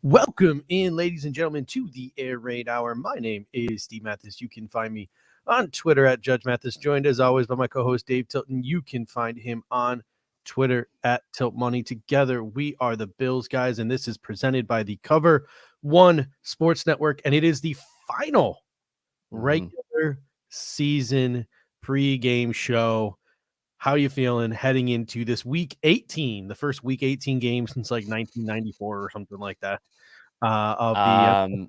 Welcome in, ladies and gentlemen, to the Air Raid Hour. My name is Steve Mathis. You can find me on Twitter at Judge Mathis, joined as always by my co-host Dave Tilton. You can find him on Twitter at Tilt Money. Together, we are the Bills guys, and this is presented by the Cover One Sports Network, and it is the final regular season pregame show. How are you feeling heading into this week 18, the first week 18 game since like 1994 or something like that? I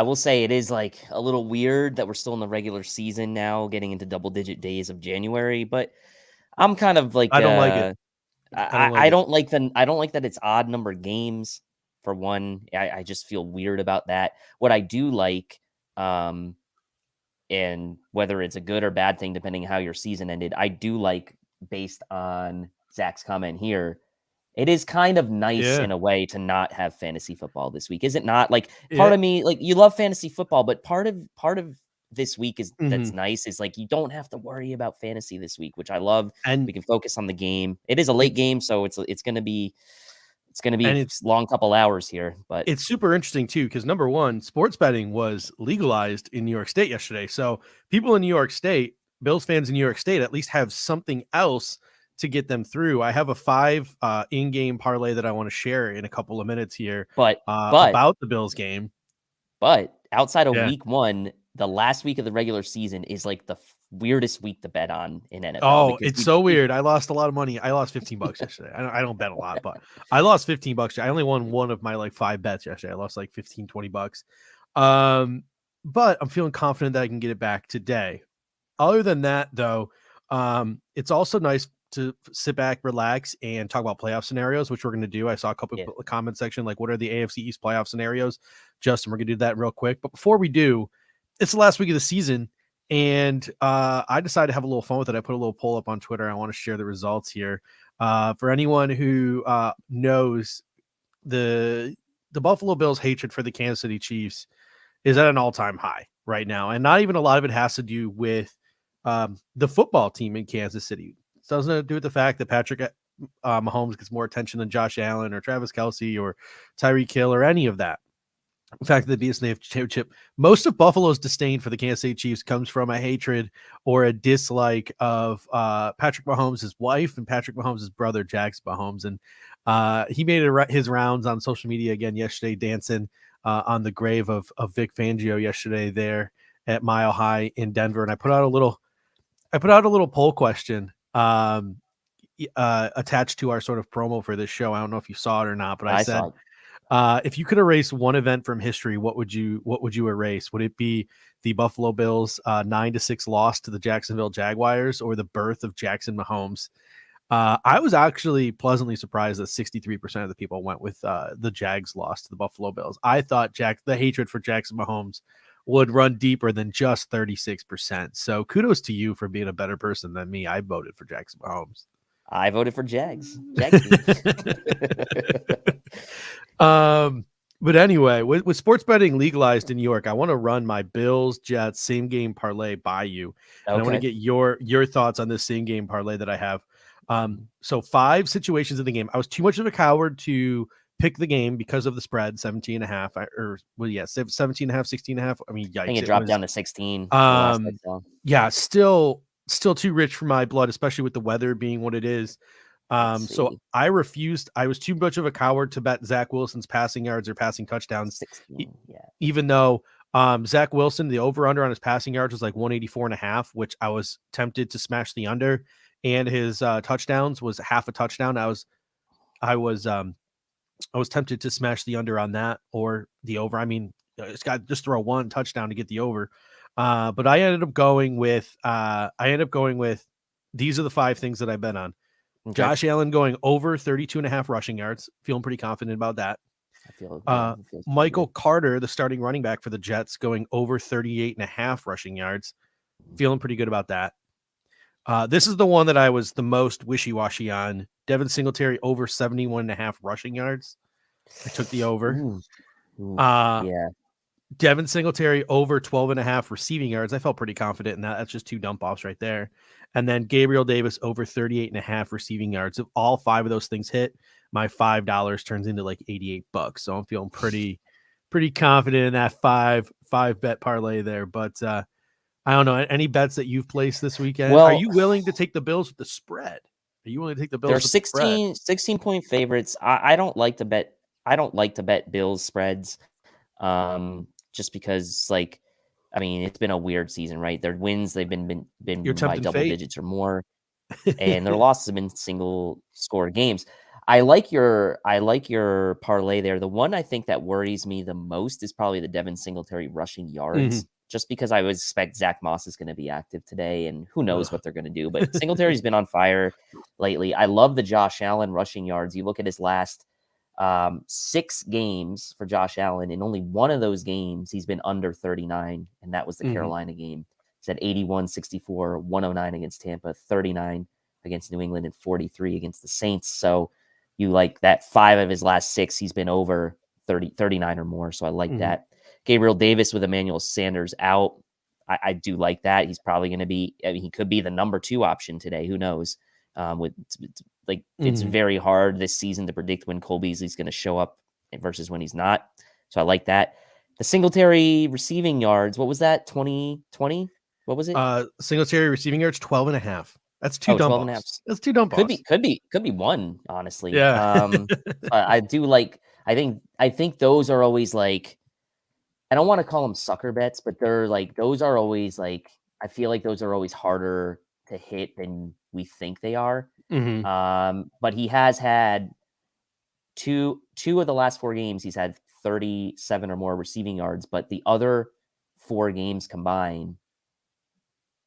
will say it is like a little weird that we're still in the regular season now, getting into double-digit days of January. But I'm kind of like I don't like it. I don't like that it's odd number games. For one, I just feel weird about that. What I do like, and whether it's a good or bad thing, depending how your season ended, I do like, based on Zach's comment here, it is kind of nice in a way to not have fantasy football this week. Is it not? Like, part of me, like, you love fantasy football, but part of this week is that's nice is like you don't have to worry about fantasy this week, which I love. And we can focus on the game. It is a late game, so it's gonna be a long couple hours here. But it's super interesting too, because number one, sports betting was legalized in New York State yesterday. So people in New York State, Bills fans in New York State, at least have something else to get them through. I have a 5 in-game parlay that I want to share in a couple of minutes here, but about the Bills game. But outside of week one, the last week of the regular season is like the weirdest week to bet on in NFL. Oh, it's so weird. I lost a lot of money. I lost $15 yesterday. I don't bet a lot, but I lost $15. I only won one of my like 5 bets yesterday. I lost like $20. But I'm feeling confident that I can get it back today. Other than that, though, it's also nice to sit back, relax, and talk about playoff scenarios, which we're going to do. I saw a couple of comment section, like, what are the AFC East playoff scenarios? Justin, we're going to do that real quick. But before we do, it's the last week of the season, and I decided to have a little fun with it. I put a little poll up on Twitter. I want to share the results here. For anyone who knows, the Buffalo Bills' hatred for the Kansas City Chiefs is at an all-time high right now, and not even a lot of it has to do with the football team in Kansas City. It doesn't have to do with the fact that Patrick Mahomes gets more attention than Josh Allen or Travis Kelce or Tyreek Hill or any of that. In fact, the BSNAF championship, most of Buffalo's disdain for the Kansas City Chiefs comes from a hatred or a dislike of Patrick Mahomes' wife and Patrick Mahomes' brother, Jax Mahomes. And he made his rounds on social media again yesterday, dancing on the grave of Vic Fangio yesterday there at Mile High in Denver. And I put out a little poll question attached to our sort of promo for this show. I don't know if you saw it or not, but I said, if you could erase one event from history, what would you erase? Would it be the Buffalo Bills 9-6 loss to the Jacksonville Jaguars, or the birth of Jackson Mahomes? I was actually pleasantly surprised that 63% of the people went with the Jags loss to the Buffalo Bills. I thought the hatred for Jackson Mahomes would run deeper than just 36%. So kudos to you for being a better person than me. I voted for Jackson Mahomes. I voted for Jags. But anyway, with sports betting legalized in New York, I want to run my Bills Jets same game parlay by you. And I want to get your thoughts on this same game parlay that I have. So 5 situations in the game. I was too much of a coward to pick the game because of the spread, 17.5, 17.5, 16.5. I mean, yikes, I think it dropped down to 16. Yeah, still too rich for my blood, especially with the weather being what it is. So I refused. I was too much of a coward to bet Zach Wilson's passing yards or passing touchdowns. 16, even though Zach Wilson, the over-under on his passing yards was like 184.5, which I was tempted to smash the under, and his touchdowns was half a touchdown. I was tempted to smash the under on that or the over. I mean, it's got just throw one touchdown to get the over. But I ended up going with these are the 5 things that I bet on. Okay. Josh Allen going over 32.5 rushing yards. Feeling pretty confident about that. Michael Carter, the starting running back for the Jets, going over 38.5 rushing yards. Feeling pretty good about that. This is the one that I was the most wishy-washy on. Devin Singletary over 71.5 rushing yards. I took the over. Devin Singletary over 12.5 receiving yards. I felt pretty confident in that. That's just 2 dump offs right there. And then Gabriel Davis over 38.5 receiving yards. If all 5 of those things hit, my $5 turns into like $88. So I'm feeling pretty confident in that five bet parlay there. But I don't know, any bets that you've placed this weekend. Are you willing to take the Bills with the spread? Are you willing to take the Bills? They're 16-point favorites. I don't like to bet. I don't like to bet Bills spreads, just because, like, I mean, it's been a weird season, right? Their wins, they've been by double digits or more, and their losses have been single score games. I like your parlay there. The one I think that worries me the most is probably the Devin Singletary rushing yards. Just because I would expect Zach Moss is going to be active today, and who knows what they're going to do. But Singletary's been on fire lately. I love the Josh Allen rushing yards. You look at his last 6 games for Josh Allen. In only one of those games, he's been under 39, and that was the Carolina game. He's at 81, 64, 109 against Tampa, 39 against New England, and 43 against the Saints. So you like that 5 of his last 6, he's been over 39 or more. So I like that. Gabriel Davis with Emmanuel Sanders out. I do like that. He's probably going to be, I mean, he could be the number 2 option today. Who knows? It's very hard this season to predict when Cole Beasley's going to show up versus when he's not. So I like that. The Singletary receiving yards, what was that? 20? What was it? Singletary receiving yards, 12.5. That's 2 dump balls. That's 2 dump balls. Could be 1, honestly. Yeah. I do like, I think those are always like, I don't want to call them sucker bets, but they're like, those are always like, I feel like those are always harder to hit than we think they are. But he has had two of the last 4 games, he's had 37 or more receiving yards, but the other 4 games combined,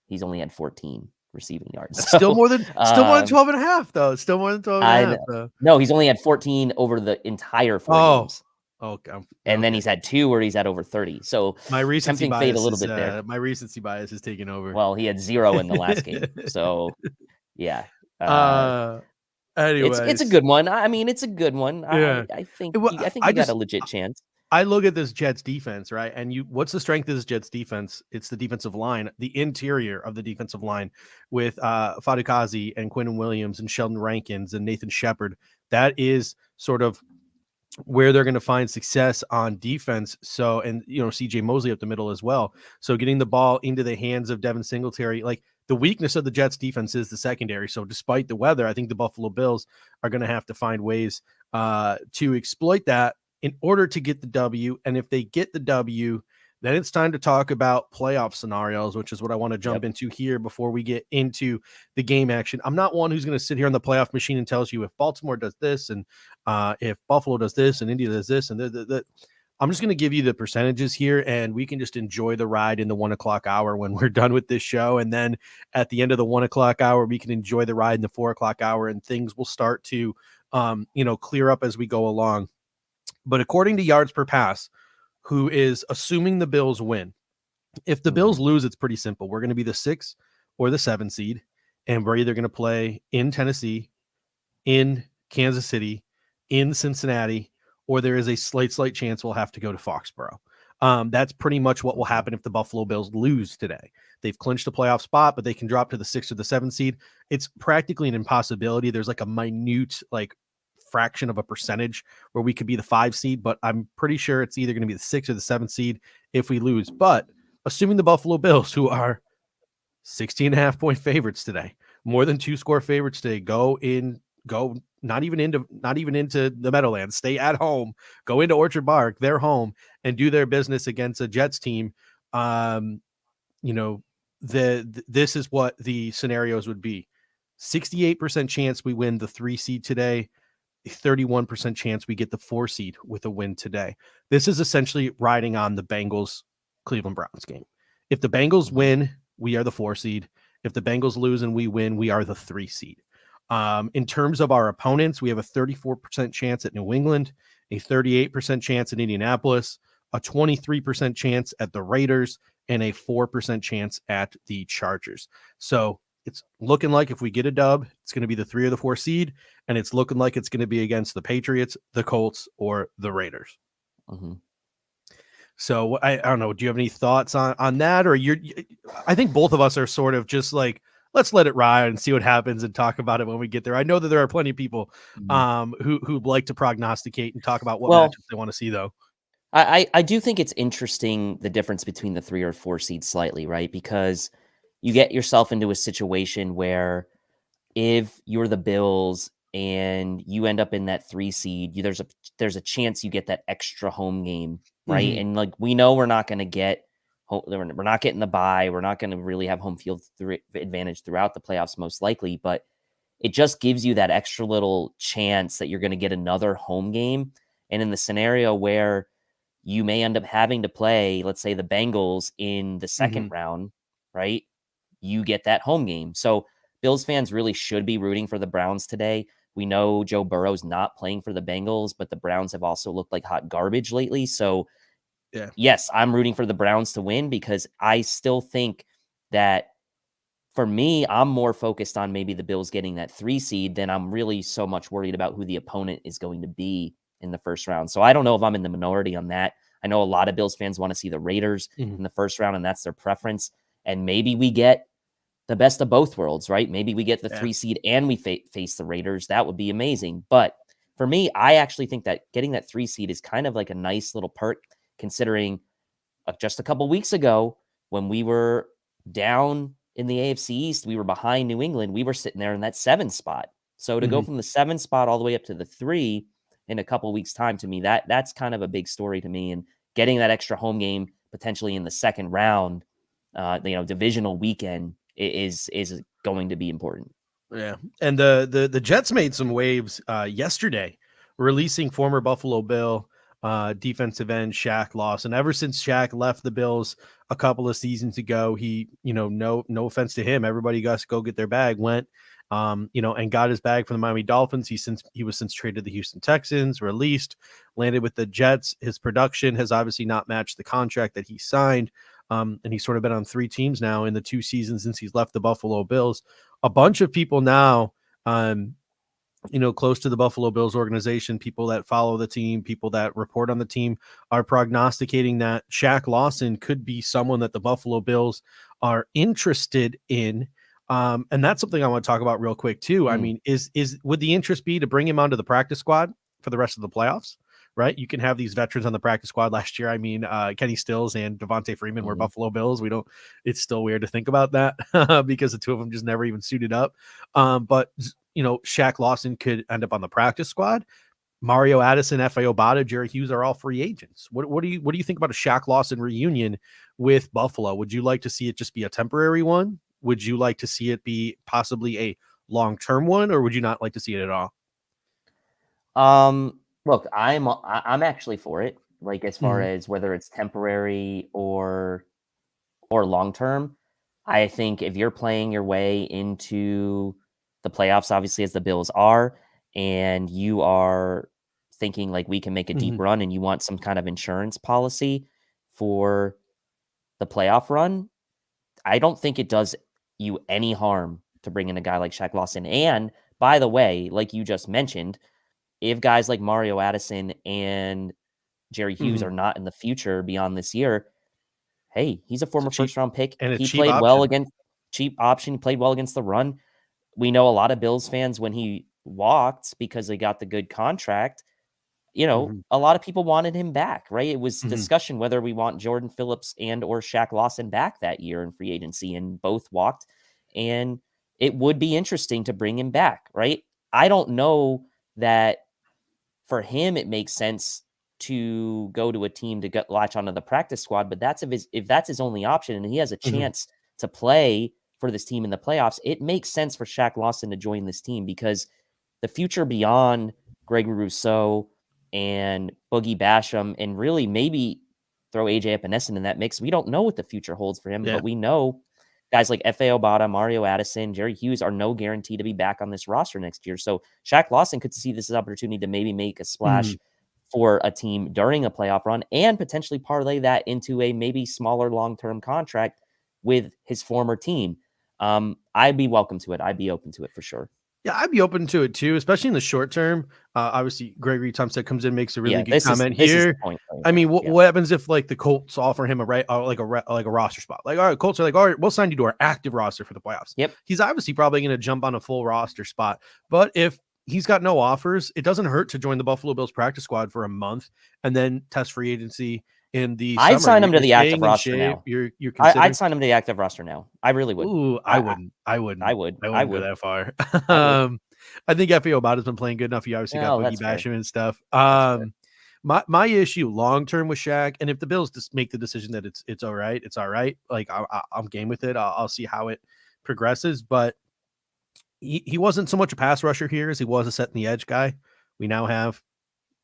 he's only had 14 receiving yards. So, still more than 12.5 though. Still more than 12.5. No, he's only had 14 over the entire 4 games. Okay. And then he's had 2 where he's had over 30. So my recency bias fade a little bit there. My recency bias is taking over. Well, he had 0 in the last game. So yeah. Anyways, it's a good one. I mean, it's a good one. Yeah. I think you got a legit chance. I look at this Jets defense, right? And what's the strength of this Jets defense? It's the defensive line, the interior of the defensive line with Fadukazi and Quinton Williams and Sheldon Rankins and Nathan Shepard. That is sort of where they're going to find success on defense. So, and CJ Mosley up the middle as well. So getting the ball into the hands of Devin Singletary, like the weakness of the Jets defense is the secondary. So despite the weather, I think the Buffalo Bills are going to have to find ways to exploit that in order to get the W. And if they get the W, then it's time to talk about playoff scenarios, which is what I want to jump into here before we get into the game action. I'm not one who's going to sit here on the playoff machine and tells you if Baltimore does this and if Buffalo does this and India does this and I'm just going to give you the percentages here, and we can just enjoy the ride in the 1 o'clock hour when we're done with this show. And then at the end of the 1 o'clock hour, we can enjoy the ride in the 4 o'clock hour, and things will start to, clear up as we go along. But according to yards per pass, who is assuming the Bills win, if the Bills lose, it's pretty simple. We're going to be the 6 or the 7 seed, and we're either going to play in Tennessee, in Kansas City, in Cincinnati, or there is a slight chance we'll have to go to Foxborough. That's pretty much what will happen if the Buffalo Bills lose today. They've clinched a playoff spot, but they can drop to the 6 or the 7 seed. It's practically an impossibility. There's like a minute, fraction of a percentage where we could be the 5 seed, but I'm pretty sure it's either going to be the 6 or the 7 seed if we lose. But assuming the Buffalo Bills, who are 16.5 point favorites today, more than 2 score favorites today, go not even into the Meadowlands, stay at home, go into Orchard Park, their home, and do their business against a Jets team. This is what the scenarios would be. 68% chance we win the 3 seed today. 31% chance we get the 4 seed with a win today. This is essentially riding on the Bengals Cleveland Browns game. If the Bengals win, we are the 4 seed. If the Bengals lose and we win, we are the 3 seed. In terms of our opponents, we have a 34% chance at New England, a 38% chance at Indianapolis, a 23% chance at the Raiders, and a 4% chance at the Chargers. So it's looking like if we get a dub, it's going to be the 3 or the 4 seed, and it's looking like it's going to be against the Patriots, the Colts, or the Raiders. So I don't know. Do you have any thoughts on that? Or I think both of us are sort of just like let's let it ride and see what happens and talk about it when we get there. I know that there are plenty of people who like to prognosticate and talk about what matchups they want to see, though. I do think it's interesting, the difference between the 3 or 4 seeds slightly, right? Because you get yourself into a situation where if you're the Bills and you end up in that 3 seed, there's a chance you get that extra home game, right? And like, we know we're not going to get we're not getting the bye. We're not going to really have home field advantage throughout the playoffs, most likely, but it just gives you that extra little chance that you're going to get another home game. And in the scenario where you may end up having to play, let's say, the Bengals in the second round, right? You get that home game. So Bills fans really should be rooting for the Browns today. We know Joe Burrow's not playing for the Bengals, but the Browns have also looked like hot garbage lately. So yes, I'm rooting for the Browns to win, because I still think that, for me, I'm more focused on maybe the Bills getting that 3 seed than I'm really so much worried about who the opponent is going to be in the first round. So I don't know if I'm in the minority on that. I know a lot of Bills fans want to see the Raiders in the first round, and that's their preference. And maybe we get the best of both worlds, right? Maybe we get the 3 seed and we face the Raiders. That would be amazing. But for me, I actually think that getting that 3 seed is kind of like a nice little perk, considering just a couple weeks ago when we were down in the AFC East, we were behind New England. We were sitting there in that 7 spot. So to go from the 7 spot all the way up to the 3 in a couple weeks' time, to me, that's kind of a big story to me. And getting that extra home game potentially in the second round, divisional weekend, is going to be important. Yeah, and the Jets made some waves yesterday, releasing former Buffalo Bill defensive end Shaq Lawson. Ever since Shaq left the Bills a couple of seasons ago, he, no offense to him, everybody got to go get their bag, went, and got his bag from the Miami Dolphins. He was since traded to the Houston Texans, released, landed with the Jets. His production has obviously not matched the contract that he signed. And he's sort of been on 3 teams now in the 2 seasons since he's left the Buffalo Bills. A bunch of people now, close to the Buffalo Bills organization, people that follow the team, people that report on the team, are prognosticating that Shaq Lawson could be someone that the Buffalo Bills are interested in. And that's something I want to talk about real quick too. I mean, would the interest be to bring him onto the practice squad for the rest of the playoffs? Right, you can have these veterans on the practice squad. Last year, I mean, Kenny Stills and Devontae Freeman were Buffalo Bills. It's still weird to think about that because the 2 of them just never even suited up. But Shaq Lawson could end up on the practice squad. Mario Addison, F.A. Obata, Jerry Hughes are all free agents. What do you think about a Shaq Lawson reunion with Buffalo? Would you like to see it just be a temporary one? Would you like to see it be possibly a long-term one, or would you not like to see it at all? Look, I'm actually for it. Like, as far as whether it's temporary or long term, I think if you're playing your way into the playoffs, obviously, as the Bills are, and you are thinking like we can make a deep run, and you want some kind of insurance policy for the playoff run, I don't think it does you any harm to bring in a guy like Shaq Lawson. And by the way, like you just mentioned, if guys like Mario Addison and Jerry Hughes are not in the future beyond this year, hey, he's a former first-round pick. And He played well against cheap option. He played well against the run. We know a lot of Bills fans, when he walked because they got the good contract, a lot of people wanted him back, right? It was discussion whether we want Jordan Phillips and or Shaq Lawson back that year in free agency, and both walked. And it would be interesting to bring him back, right? I don't know that for him it makes sense to go to a team to latch onto the practice squad, but that's if that's his only option and he has a chance to play for this team in the playoffs, it makes sense for Shaq Lawson to join this team, because the future beyond Gregory Rousseau and Boogie Basham, and really maybe throw AJ Epinesa in that mix, we don't know what the future holds for him, but we know guys like F.A. Obata, Mario Addison, Jerry Hughes are no guarantee to be back on this roster next year. So Shaq Lawson could see this as an opportunity to maybe make a splash for a team during a playoff run, and potentially parlay that into a maybe smaller long-term contract with his former team. I'd be welcome to it. I'd be open to it for sure. Yeah, I'd be open to it too, especially in the short term. Obviously, Gregory Thompson comes in, makes a really Yeah, good comment this is the here. point. Right? I mean, Yeah. what happens if like the Colts offer him a like a roster spot? Like, all right, Colts are like, all right, we'll sign you to our active roster for the playoffs. Yep. He's obviously probably going to jump on a full roster spot, but if he's got no offers, it doesn't hurt to join the Buffalo Bills practice squad for a month and then test free agency in the I'd summer. sign him to You're the active staying in roster shape. now. You're I'd considering. sign him to the active roster now. I really would. Ooh, I wouldn't. I I wouldn't. would. I I wouldn't go would. that far. I would. I think FAO Bada's been playing good enough. You obviously got No, Boogie that's fair. Basham and stuff. That's fair. My issue long term with Shaq, and if the Bills just make the decision that it's all right, it's all right. Like I'm game with it. I'll see how it progresses. But he wasn't so much a pass rusher here as he was a setting the edge guy. We now have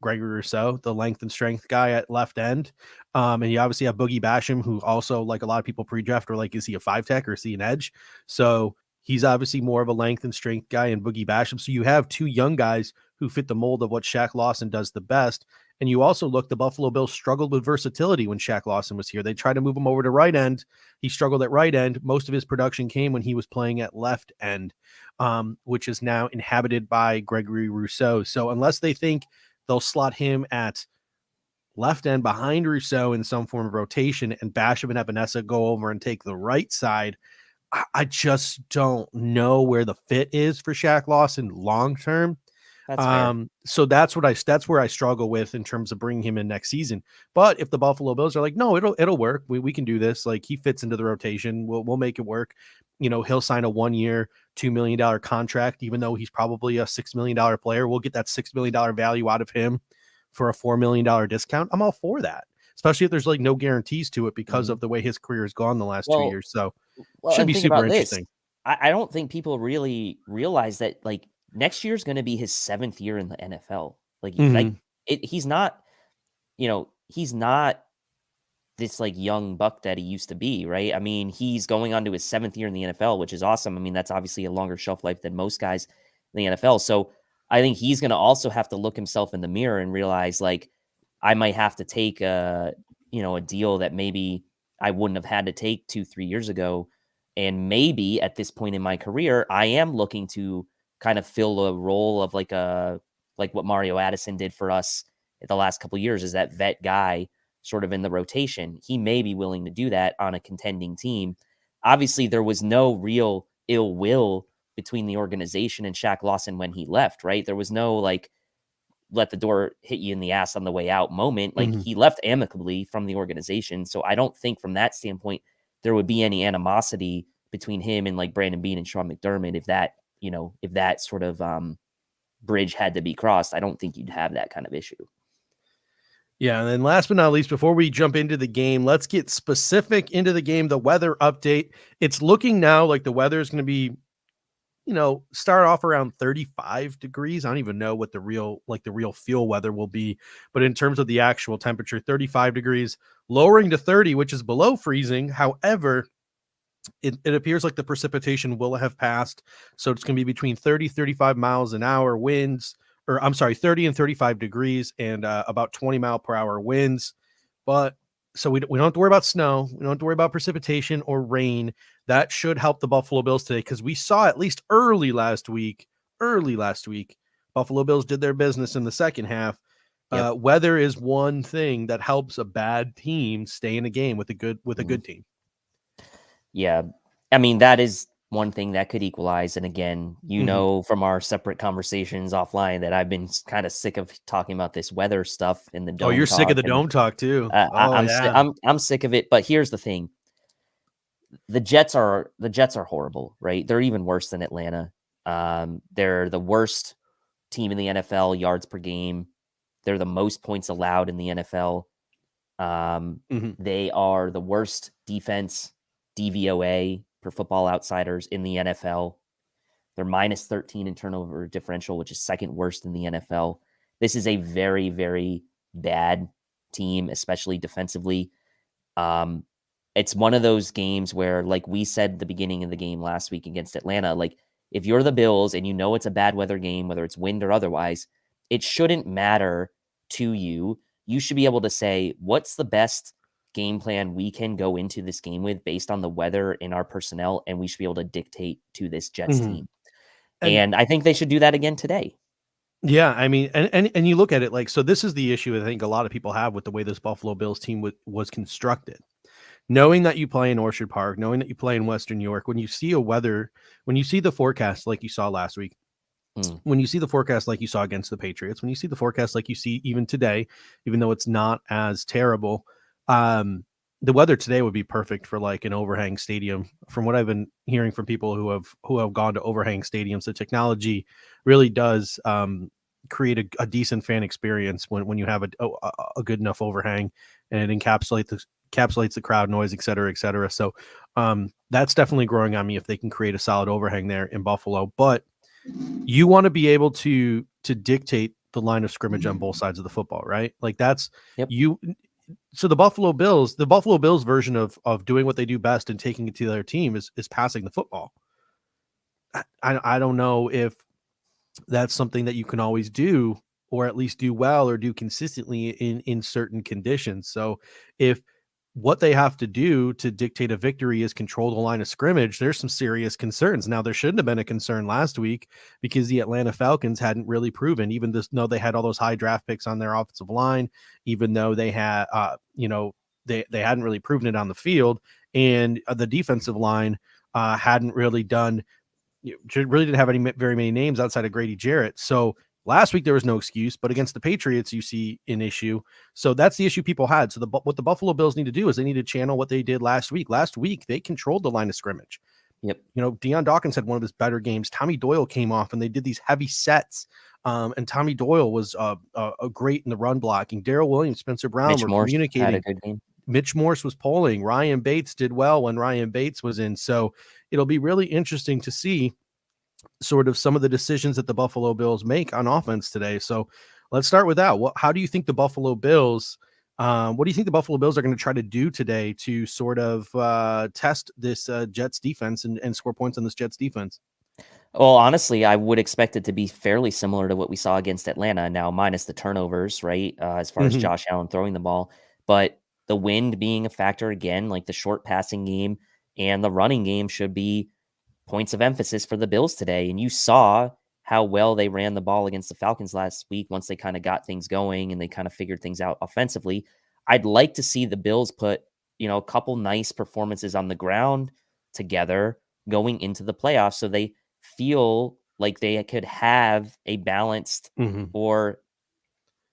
Gregory Rousseau, the length and strength guy at left end. And you obviously have Boogie Basham, who also, like a lot of people pre-draft, are like, is he a 5-tech or is he an edge? So he's obviously more of a length and strength guy in Boogie Basham. So you have two young guys who fit the mold of what Shaq Lawson does the best. And you also look, the Buffalo Bills struggled with versatility when Shaq Lawson was here. They tried to move him over to right end. He struggled at right end. Most of his production came when he was playing at left end, which is now inhabited by Gregory Rousseau. So unless they think they'll slot him at left end behind Rousseau in some form of rotation and Basham and Ebenezer go over and take the right side, I just don't know where the fit is for Shaq Lawson long term. That's fair. So that's where I struggle with in terms of bringing him in next season. But if the Buffalo Bills are like, no, it'll work. We can do this. Like, he fits into the rotation. We'll make it work. You know, he'll sign a 1-year, $2 million contract, even though he's probably a $6 million player. We'll get that $6 million value out of him for a $4 million discount. I'm all for that, especially if there's like no guarantees to it because of the way his career has gone the last 2 years. So should And be think super about this. interesting. I don't think people really realize that like next year is going to be his 7th year in the NFL. He's not, he's not this like young buck that he used to be, right? I mean, he's going on to his 7th year in the NFL, which is awesome. I mean, that's obviously a longer shelf life than most guys in the NFL. So I think he's going to also have to look himself in the mirror and realize, like, I might have to take a deal that maybe I wouldn't have had to take 2-3 years ago. And maybe at this point in my career, I am looking to kind of fill a role of like what Mario Addison did for us in the last couple of years, is that vet guy sort of in the rotation. He may be willing to do that on a contending team. Obviously, there was no real ill will between the organization and Shaq Lawson when he left, right? There was no like, let the door hit you in the ass on the way out moment. Like, he left amicably from the organization. So I don't think from that standpoint, there would be any animosity between him and like Brandon Beane and Sean McDermott. If that sort of bridge had to be crossed, I don't think you'd have that kind of issue. Yeah, and then last but not least, before we jump into the game, let's get specific into the game, the weather update. It's looking now like the weather is going to be, start off around 35 degrees. I don't even know what the real feel weather will be, but in terms of the actual temperature, 35 degrees, lowering to 30, which is below freezing. However, it appears like the precipitation will have passed. So it's going to be between 30, 35 miles an hour winds, or I'm sorry, 30 and 35 degrees and about 20 mile per hour winds. But so we don't have to worry about snow. We don't have to worry about precipitation or rain. That should help the Buffalo Bills today, because we saw at least early last week, Buffalo Bills did their business in the second half. Yep. Weather is one thing that helps a bad team stay in a game with a good team. Yeah. I mean, that is one thing that could equalize. And again, from our separate conversations offline that I've been kind of sick of talking about this weather stuff in the dome. Oh, you're sick of the dome talk too. I'm sick of it. But here's the thing. The Jets are horrible, right? They're even worse than Atlanta. They're the worst team in the NFL yards per game. They're the most points allowed in the NFL. They are the worst defense DVOA per Football Outsiders in the NFL. They're minus 13 in turnover differential, which is second worst in the NFL. This is a very, very bad team, especially defensively. It's one of those games where, like we said at the beginning of the game last week against Atlanta, like, if you're the Bills and it's a bad weather game, whether it's wind or otherwise, it shouldn't matter to you. You should be able to say, what's the best game plan we can go into this game with based on the weather and our personnel, and we should be able to dictate to this Jets team. And I think they should do that again today. Yeah, I mean, and you look at it like, so this is the issue I think a lot of people have with the way this Buffalo Bills team was constructed. Knowing that you play in Orchard Park, knowing that you play in Western New York, when you see the forecast like you saw last week, when you see the forecast like you saw against the Patriots, when you see the forecast like you see even today, even though it's not as terrible, the weather today would be perfect for like an overhang stadium. From what I've been hearing from people who have gone to overhang stadiums, the technology really does create a decent fan experience when you have a good enough overhang, and it encapsulates the crowd noise, et cetera, et cetera. So that's definitely growing on me if they can create a solid overhang there in Buffalo. But you want to be able to dictate the line of scrimmage on both sides of the football, right? Like that's you. So the Buffalo Bills version of doing what they do best and taking it to their team is passing the football. I don't know if that's something that you can always do, or at least do well or do consistently in certain conditions. So if what they have to do to dictate a victory is control the line of scrimmage, there's some serious concerns. Now, there shouldn't have been a concern last week because the Atlanta Falcons hadn't really proven, even though they had all those high draft picks on their offensive line, even though they had, they hadn't really proven it on the field, and the defensive line hadn't really done, really didn't have very many names outside of Grady Jarrett. So last week there was no excuse, but against the Patriots, you see an issue. So that's the issue people had. So what the Buffalo Bills need to do is they need to channel what they did last week. Last week, they controlled the line of scrimmage. Yep. Deion Dawkins had one of his better games. Tommy Doyle came off and they did these heavy sets. And Tommy Doyle was a great in the run blocking. Darrell Williams, Spencer Brown Mitch were Morse communicating. had a good game. Mitch Morse was polling. Ryan Bates did well when Ryan Bates was in. So it'll be really interesting to see sort of some of the decisions that the Buffalo Bills make on offense today. So let's start with that. How do you think the Buffalo Bills, what do you think the Buffalo Bills are going to try to do today to sort of test this Jets defense and score points on this Jets defense? Well, honestly, I would expect it to be fairly similar to what we saw against Atlanta, now minus the turnovers, right? As far as Josh Allen throwing the ball, but the wind being a factor again, like the short passing game and the running game should be points of emphasis for the Bills today. And you saw how well they ran the ball against the Falcons last week once they kind of got things going and they kind of figured things out offensively. I'd like to see the Bills put, a couple nice performances on the ground together going into the playoffs so they feel like they could have a balanced or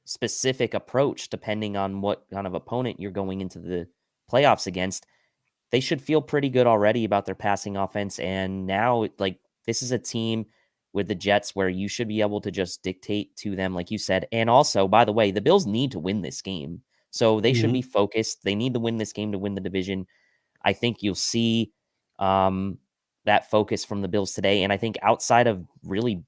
specific approach depending on what kind of opponent you're going into the playoffs against. They should feel pretty good already about their passing offense. And now, this is a team with the Jets where you should be able to just dictate to them, like you said. And also, by the way, the Bills need to win this game. So they should be focused. They need to win this game to win the division. I think you'll see that focus from the Bills today. And I think outside of really,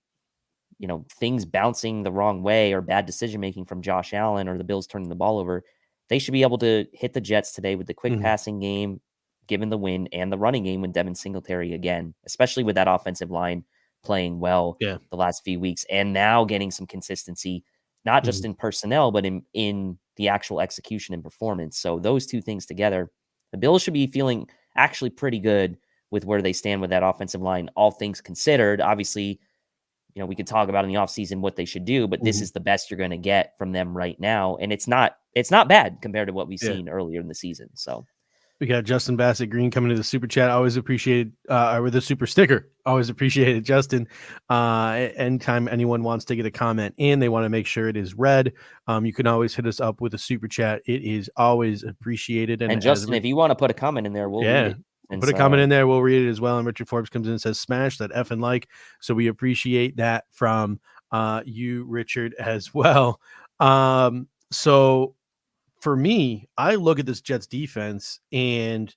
things bouncing the wrong way or bad decision-making from Josh Allen or the Bills turning the ball over, they should be able to hit the Jets today with the quick passing game, given the win, and the running game with Devin Singletary again, especially with that offensive line playing well the last few weeks, and now getting some consistency, not just in personnel, but in the actual execution and performance. So those two things together, the Bills should be feeling actually pretty good with where they stand with that offensive line, all things considered. Obviously, we could talk about in the offseason what they should do, but this is the best you're going to get from them right now. And it's not bad compared to what we've seen earlier in the season. So we got Justin Bassett Green coming to the super chat. Always appreciated, with the super sticker. Always appreciated, Justin. Anytime anyone wants to get a comment in, they want to make sure it is read. You can always hit us up with a super chat. It is always appreciated. And Justin, if you want to put a comment in there, we'll read it. And put a comment in there. We'll read it as well. And Richard Forbes comes in and says, smash that effing like. So we appreciate that from you, Richard, as well. So for me, I look at this Jets defense, and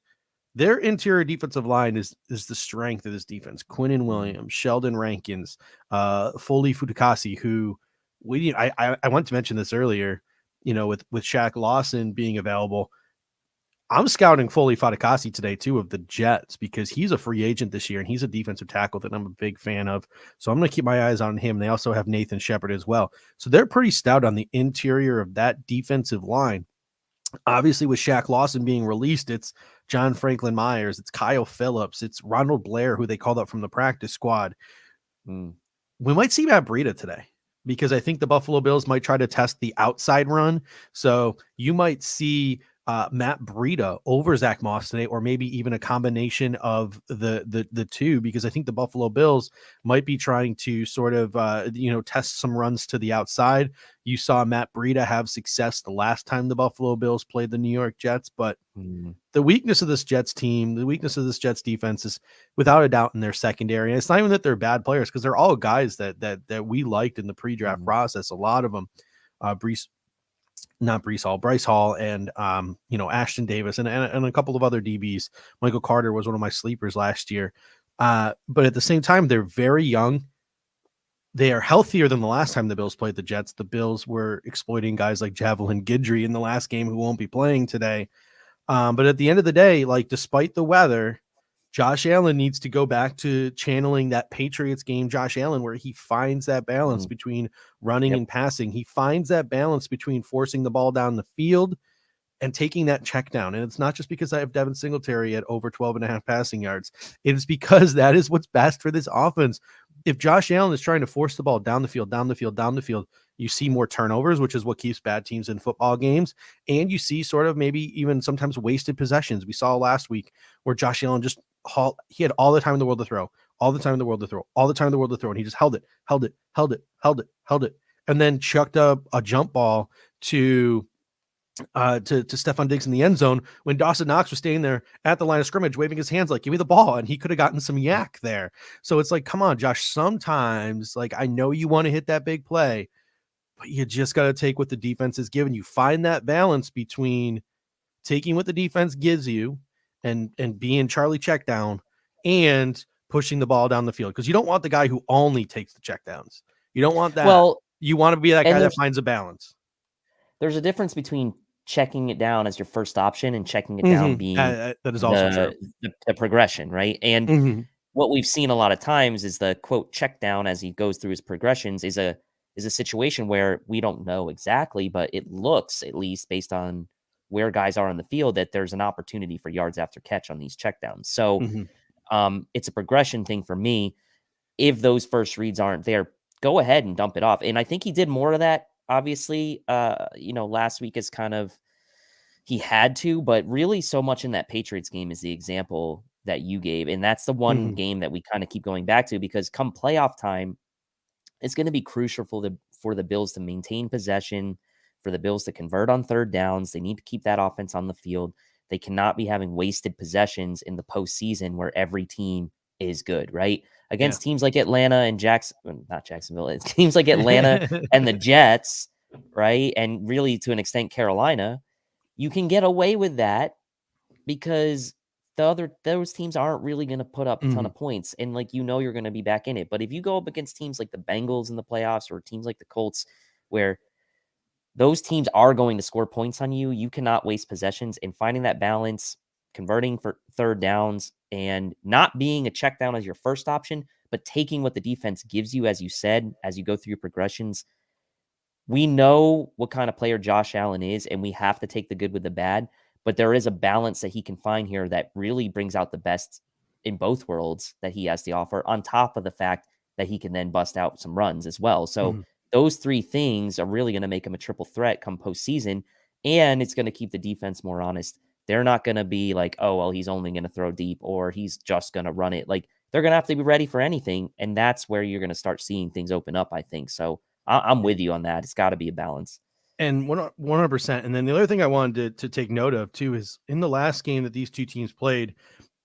their interior defensive line is the strength of this defense. Quinnen Williams, Sheldon Rankins, Foley Futakasi, who I want to mention this earlier, with Shaq Lawson being available. I'm scouting Foley Fatukasi today too of the Jets because he's a free agent this year and he's a defensive tackle that I'm a big fan of. So I'm going to keep my eyes on him. They also have Nathan Shepard as well. So they're pretty stout on the interior of that defensive line. Obviously, with Shaq Lawson being released, it's John Franklin Myers, it's Kyle Phillips, it's Ronald Blair, who they called up from the practice squad. We might see Matt Breida today, because I think the Buffalo Bills might try to test the outside run. So you might see Matt Breida over Zach Moss today, or maybe even a combination of the two, because I think the Buffalo Bills might be trying to sort of test some runs to the outside. You saw Matt Breida have success the last time the Buffalo Bills played the New York Jets, but the weakness of this Jets team, the weakness of this Jets defense is without a doubt in their secondary. And it's not even that they're bad players, because they're all guys that we liked in the pre-draft process. A lot of them, Bryce Hall, and Ashton Davis, and a couple of other DBs. Michael Carter was one of my sleepers last year. But at the same time, they're very young. They are healthier than the last time the Bills played the Jets. The Bills were exploiting guys like Javelin Guidry in the last game, who won't be playing today. But at the end of the day, like, despite the weather, Josh Allen needs to go back to channeling that Patriots game Josh Allen, where he finds that balance between running and passing. He finds that balance between forcing the ball down the field and taking that check down. And it's not just because I have Devin Singletary at over 12.5 passing yards. It is because that is what's best for this offense. If Josh Allen is trying to force the ball down the field, you see more turnovers, which is what keeps bad teams in football games. And you see sort of maybe even sometimes wasted possessions. We saw last week where Josh Allen he had all the time in the world to throw, and he just held it, and then chucked up a jump ball to Stephon Diggs in the end zone when Dawson Knox was standing there at the line of scrimmage waving his hands like, give me the ball, and he could have gotten some yak there. So it's like, come on, Josh, sometimes, like, I know you want to hit that big play, but you just got to take what the defense is giving you. Find that balance between taking what the defense gives you and being Charlie check down and pushing the ball down the field, because you don't want the guy who only takes the check downs. You don't want that. Well, you want to be that guy that finds a balance. There's a difference between checking it down as your first option and checking it down being that is also true. The progression, right? And what we've seen a lot of times is the quote check down as he goes through his progressions is a situation where we don't know exactly, but it looks, at least based on where guys are on the field, that there's an opportunity for yards after catch on these checkdowns. So it's a progression thing for me. If those first reads aren't there, go ahead and dump it off. And I think he did more of that, obviously. Last week is kind of, he had to, but really so much in that Patriots game is the example that you gave. And that's the one game that we kind of keep going back to, because come playoff time, it's going to be crucial for the Bills to maintain possession, for the Bills to convert on third downs. They need to keep that offense on the field. They cannot be having wasted possessions in the postseason where every team is good, right? Against teams like Atlanta and not Jacksonville, it's teams like Atlanta and the Jets, right? And really, to an extent, Carolina, you can get away with that because those teams aren't really going to put up a ton of points. And you're going to be back in it. But if you go up against teams like the Bengals in the playoffs or teams like the Colts, where those teams are going to score points on you, you cannot waste possessions. And finding that balance, converting for third downs, and not being a check down as your first option, but taking what the defense gives you, as you said, as you go through your progressions. We know what kind of player Josh Allen is, and we have to take the good with the bad, but there is a balance that he can find here that really brings out the best in both worlds that he has to offer, on top of the fact that he can then bust out some runs as well. So those three things are really going to make him a triple threat come postseason, and it's going to keep the defense more honest. They're not going to be like, oh, well, he's only going to throw deep, or he's just going to run it. Like, they're going to have to be ready for anything, and that's where you're going to start seeing things open up, I think. So I'm with you on that. It's got to be a balance. And 100%. And then the other thing I wanted to take note of, too, is in the last game that these two teams played,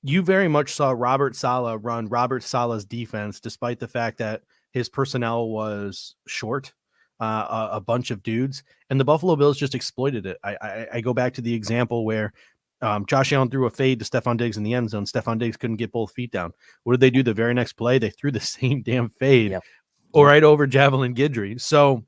you very much saw Robert Saleh run Robert Saleh's defense, despite the fact that his personnel was short, a bunch of dudes, and the Buffalo Bills just exploited it. I go back to the example where Josh Allen threw a fade to Stephon Diggs in the end zone. Stephon Diggs couldn't get both feet down. What did they do the very next play? They threw the same damn fade right over Javelin Guidry. So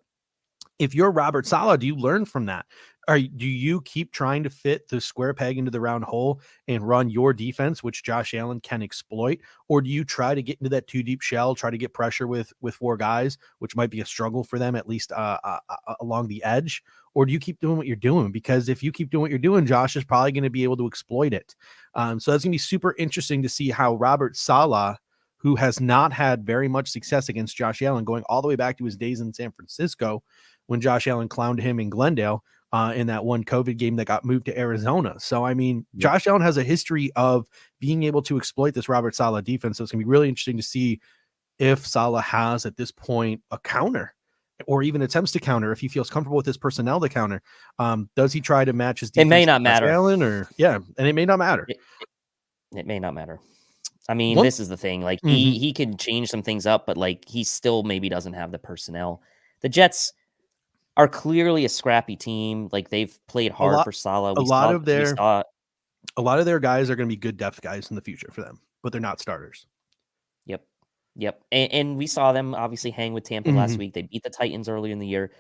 if you're Robert Saleh, do you learn from that? Do you keep trying to fit the square peg into the round hole and run your defense, which Josh Allen can exploit? Or do you try to get into that too deep shell, try to get pressure with four guys, which might be a struggle for them, at least along the edge? Or do you keep doing what you're doing? Because if you keep doing what you're doing, Josh is probably going to be able to exploit it. So that's going to be super interesting to see how Robert Saleh who has not had very much success against Josh Allen, going all the way back to his days in San Francisco when Josh Allen clowned him in Glendale in that one COVID game that got moved to Arizona. So, I mean, Josh Allen has a history of being able to exploit this Robert Saleh defense. So it's going to be really interesting to see if Saleh has at this point a counter or even attempts to counter, if he feels comfortable with his personnel to counter. Does he try to match his defense? It may not matter. Allen and it may not matter. It may not matter. I mean, this is the thing. Like he can change some things up, but like he still maybe doesn't have the personnel. The Jets are clearly a scrappy team. Like they've played hard for Saleh. A lot of their guys are going to be good depth guys in the future for them, but they're not starters. Yep. And we saw them obviously hang with Tampa last week. They beat the Titans earlier in the year.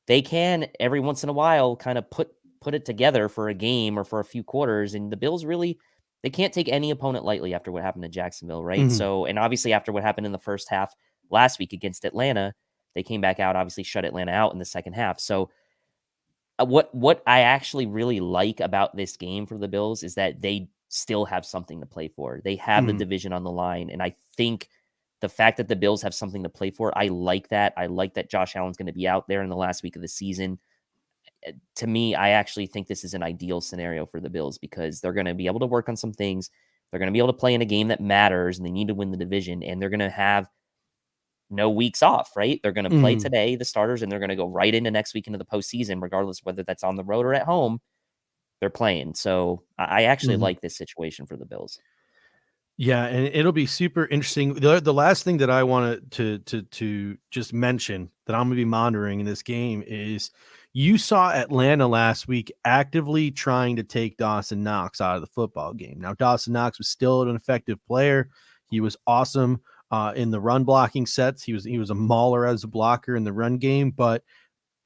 They can every once in a while kind of put it together for a game or for a few quarters. And the Bills really, they can't take any opponent lightly after what happened to Jacksonville, right? So, and obviously after what happened in the first half last week against Atlanta, they came back out, obviously shut Atlanta out in the second half. So what I actually really like about this game for the Bills is that they still have something to play for. They have the division on the line. And I think the fact that the Bills have something to play for, I like that. I like that Josh Allen's going to be out there in the last week of the season. To me, I actually think this is an ideal scenario for the Bills because they're going to be able to work on some things. They're going to be able to play in a game that matters and they need to win the division. And they're going to have no weeks off, right? They're going to play today, the starters, and they're going to go right into next week into the postseason, regardless whether that's on the road or at home. They're playing. So I actually like this situation for the Bills. Yeah, and it'll be super interesting. The last thing that I wanted to just mention that I'm going to be monitoring in this game is you saw Atlanta last week actively trying to take Dawson Knox out of the football game. Now, Dawson Knox was still an effective player. He was awesome in the run blocking sets. He was a mauler as a blocker in the run game, but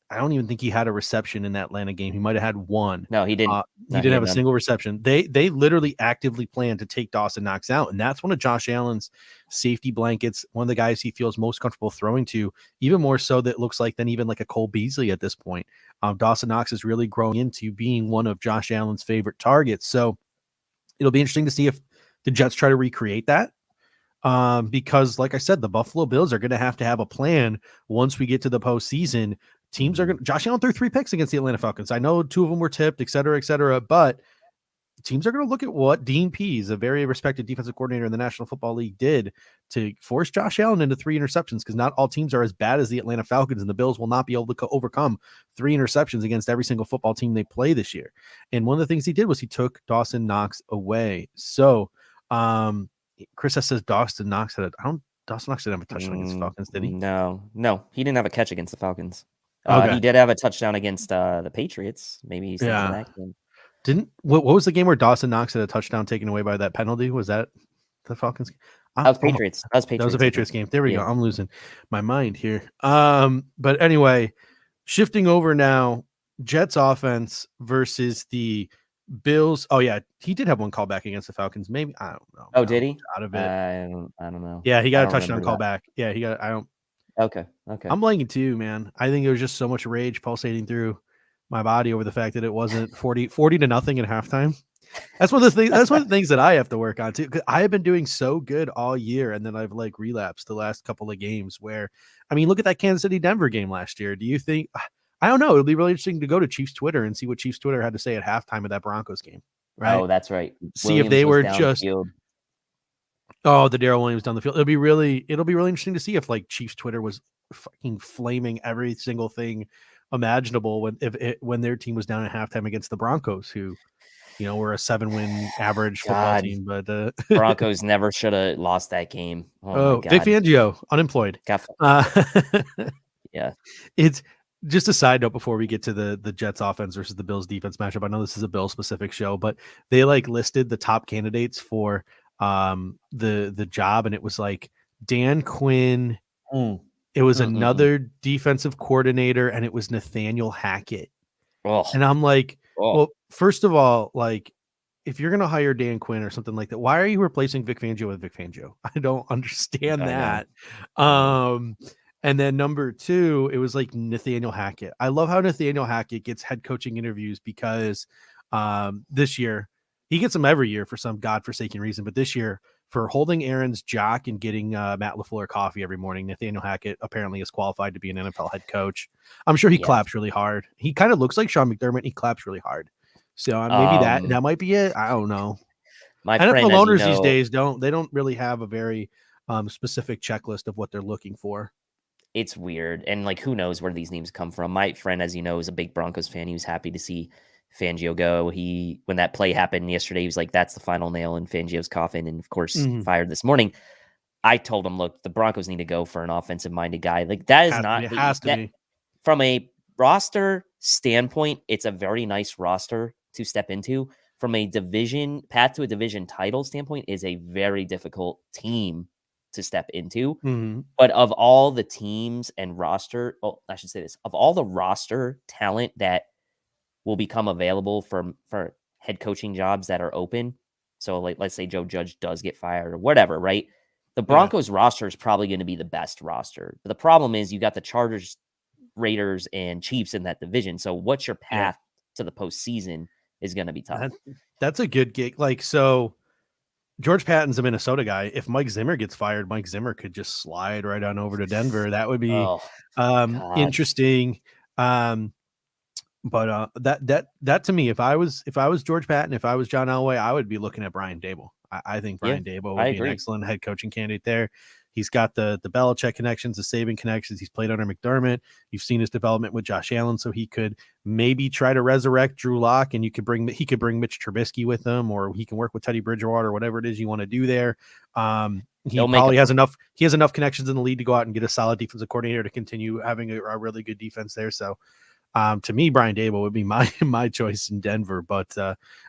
I don't even think he had a reception in that Atlanta game. He might have had one. No, he didn't. He didn't have a single reception. They literally actively planned to take Dawson Knox out, and that's one of Josh Allen's safety blankets, one of the guys he feels most comfortable throwing to, even more so that it looks like than even like a Cole Beasley at this point. Dawson Knox is really growing into being one of Josh Allen's favorite targets. So it'll be interesting to see if the Jets try to recreate that. Because like I said, the Buffalo Bills are going to have a plan once we get to the postseason. Teams are going to, Josh Allen threw 3 picks against the Atlanta Falcons. I know 2 of them were tipped, et cetera, but teams are going to look at what Dean Pease, a very respected defensive coordinator in the National Football League, did to force Josh Allen into 3 interceptions, because not all teams are as bad as the Atlanta Falcons, and the Bills will not be able to overcome 3 interceptions against every single football team they play this year. And one of the things he did was he took Dawson Knox away. So, Chris says Dawson Knox Dawson Knox didn't have a touchdown against the Falcons, did he? No, he didn't have a catch against the Falcons. Okay. He did have a touchdown against the Patriots. Maybe he's thinking that game. What was the game where Dawson Knox had a touchdown taken away by that penalty? Was that the Falcons? That was Patriots. That was a Patriots game. There we go. I'm losing my mind here. But anyway, shifting over now, Jets offense versus the Bills. Oh yeah, he did have one callback against the Falcons. Maybe, I don't know. Oh, did he? Out of it. I don't know. Yeah, he got a touchdown callback. Yeah, he got. Okay. I'm blanking too, man. I think it was just so much rage pulsating through my body over the fact that it wasn't 40 to nothing at halftime. That's one of the things. That's one of the things that I have to work on too. Because I have been doing so good all year, and then I've like relapsed the last couple of games. Where, I mean, look at that Kansas City Denver game last year. Do you think? I don't know. It'll be really interesting to go to Chiefs Twitter and see what Chiefs Twitter had to say at halftime of that Broncos game. Right? Oh, that's right. See if they were just. Oh, the Darrell Williams down the field. It'll be really interesting to see if like Chiefs Twitter was fucking flaming every single thing imaginable when their team was down at halftime against the Broncos, who, were a 7-win average football team. But Broncos never should have lost that game. Oh, Vic Fangio unemployed. Yeah, it's just a side note before we get to the Jets offense versus the Bills defense matchup. I know this is a Bill specific show, but they like listed the top candidates for the job, and it was like Dan Quinn. It was another defensive coordinator, and it was Nathaniel Hackett. And I'm like, well, first of all, like, if you're gonna hire Dan Quinn or something like that, why are you replacing Vic Fangio with Vic Fangio? I don't understand that. And then number 2, it was like Nathaniel Hackett. I love how Nathaniel Hackett gets head coaching interviews because this year, he gets them every year for some godforsaken reason, but this year for holding Aaron's jock and getting Matt LaFleur coffee every morning. Nathaniel Hackett apparently is qualified to be an NFL head coach. I'm sure he claps really hard. He kind of looks like Sean McDermott. He claps really hard. So maybe that might be it. I don't know. My NFL friend, owners these days don't really have a very specific checklist of what they're looking for. It's weird. And like, who knows where these names come from? My friend, as you know, is a big Broncos fan. He was happy to see Fangio go. When that play happened yesterday, he was like, that's the final nail in Fangio's coffin. And of course, fired this morning. I told him, look, the Broncos need to go for an offensive minded guy. Like that is not, it has to be. From a roster standpoint, it's a very nice roster to step into. From a path to a division title standpoint, is a very difficult team to step into. But of all the teams and roster, I should say this, of all the roster talent that will become available for head coaching jobs that are open, so like let's say Joe Judge does get fired or whatever, right? The Broncos roster is probably going to be the best roster. But the problem is you got the Chargers, Raiders, and Chiefs in that division. So what's your path to the postseason is going to be tough. That's a good gig. Like, so George Patton's a Minnesota guy. If Mike Zimmer gets fired, Mike Zimmer could just slide right on over to Denver. That would be interesting. But that to me, if I was George Patton, if I was John Elway, I would be looking at Brian Daboll. I think Brian Daboll would be an excellent head coaching candidate there. He's got the Belichick connections, the Saban connections. He's played under McDermott. You've seen his development with Josh Allen, so he could maybe try to resurrect Drew Lock, and he could bring Mitch Trubisky with him, or he can work with Teddy Bridgewater, or whatever it is you want to do there. He probably has enough. He has enough connections in the league to go out and get a solid defensive coordinator to continue having a really good defense there. So, to me, Brian Daboll would be my choice in Denver. But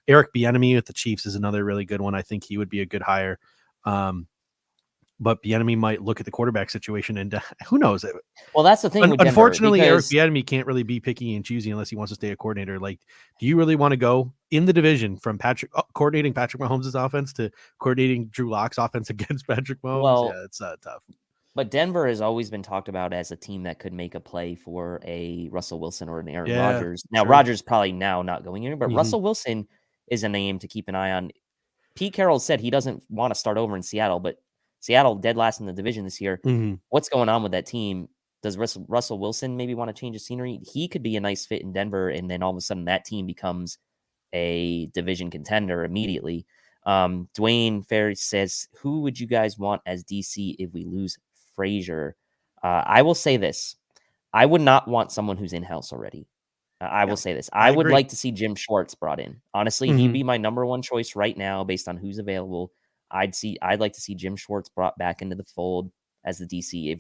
Eric Bieniemy with the Chiefs is another really good one. I think he would be a good hire. But Bieniemy might look at the quarterback situation, and who knows? Well, that's the thing. With Denver, unfortunately, Eric Bieniemy can't really be picky and choosy unless he wants to stay a coordinator. Like, do you really want to go in the division from coordinating Patrick Mahomes' offense to coordinating Drew Lock's offense against Patrick Mahomes? Well, yeah, it's tough. But Denver has always been talked about as a team that could make a play for a Russell Wilson or an Aaron Rodgers. Now, Rodgers probably now not going in, but Russell Wilson is a name to keep an eye on. Pete Carroll said he doesn't want to start over in Seattle, but Seattle dead last in the division this year. What's going on with that team? Does Russell Wilson maybe want to change the scenery? He could be a nice fit in Denver, and then all of a sudden that team becomes a division contender immediately. Dwayne Ferris says, who would you guys want as DC if we lose Frazier? I will say this. I would not want someone who's in-house already. I will say this. I would like to see Jim Schwartz brought in. Honestly, he'd be my number one choice right now based on who's available. I'd like to see Jim Schwartz brought back into the fold as the DC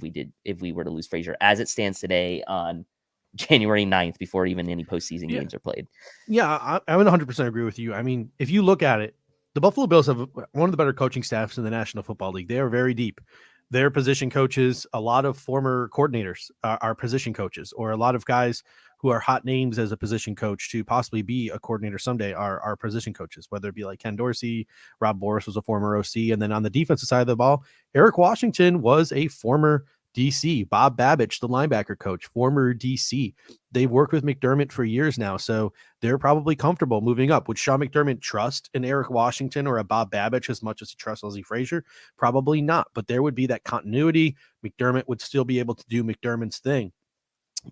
if we were to lose Frazier as it stands today on January 9th before even any postseason games are played. Yeah, I would 100% agree with you. I mean, if you look at it, the Buffalo Bills have one of the better coaching staffs in the National Football League. They are very deep. Their position coaches, a lot of former coordinators are position coaches, or a lot of guys who are hot names as a position coach to possibly be a coordinator someday are position coaches, whether it be like Ken Dorsey, Rob Boris was a former OC. And then on the defensive side of the ball, Eric Washington was a former DC. Bob Babich, the linebacker coach, former DC. They've worked with McDermott for years now, so they're probably comfortable moving up. Would Sean McDermott trust an Eric Washington or a Bob Babich as much as he trusts Leslie Frazier? Probably not, but there would be that continuity. McDermott would still be able to do McDermott's thing.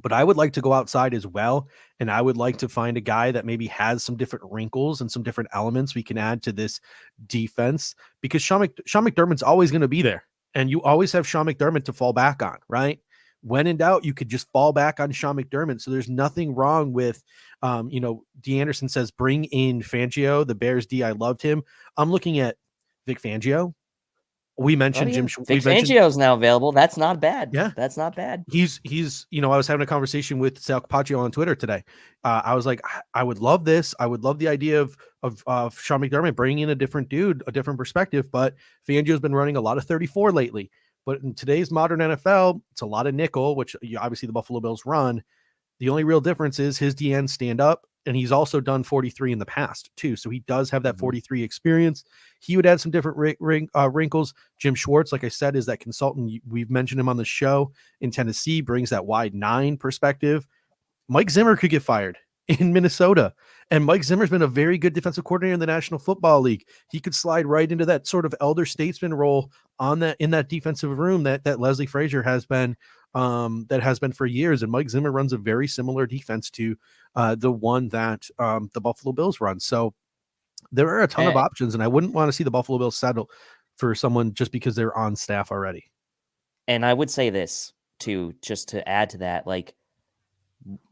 But I would like to go outside as well, and I would like to find a guy that maybe has some different wrinkles and some different elements we can add to this defense, because Sean McDermott's always going to be there, and you always have Sean McDermott to fall back on, right? When in doubt, you could just fall back on Sean McDermott. So there's nothing wrong with, D. Anderson says, bring in Fangio, the Bears D. I loved him. I'm looking at Vic Fangio. We mentioned Jim. Vic Fangio's now available. That's not bad. Yeah, that's not bad. He's. I was having a conversation with Sal Capaccio on Twitter today. I was like, I would love this. I would love the idea of Sean McDermott bringing in a different dude, a different perspective. But Fangio's been running a lot of 34 lately. But in today's modern NFL, it's a lot of nickel, which obviously the Buffalo Bills run. The only real difference is his DNs stand up, and he's also done 43 in the past too. So he does have that 43 experience. He would add some different wrinkles. Jim Schwartz, like I said, is that consultant. We've mentioned him on the show in Tennessee, brings that wide 9 perspective. Mike Zimmer could get fired. in Minnesota. And Mike Zimmer's been a very good defensive coordinator in the National Football League. He could slide right into that sort of elder statesman role in that defensive room that Leslie Frazier has been for years. And Mike Zimmer runs a very similar defense to the one that the Buffalo Bills run. So there are a ton of options, and I wouldn't want to see the Buffalo Bills settle for someone just because they're on staff already. And I would say this too, just to add to that, like,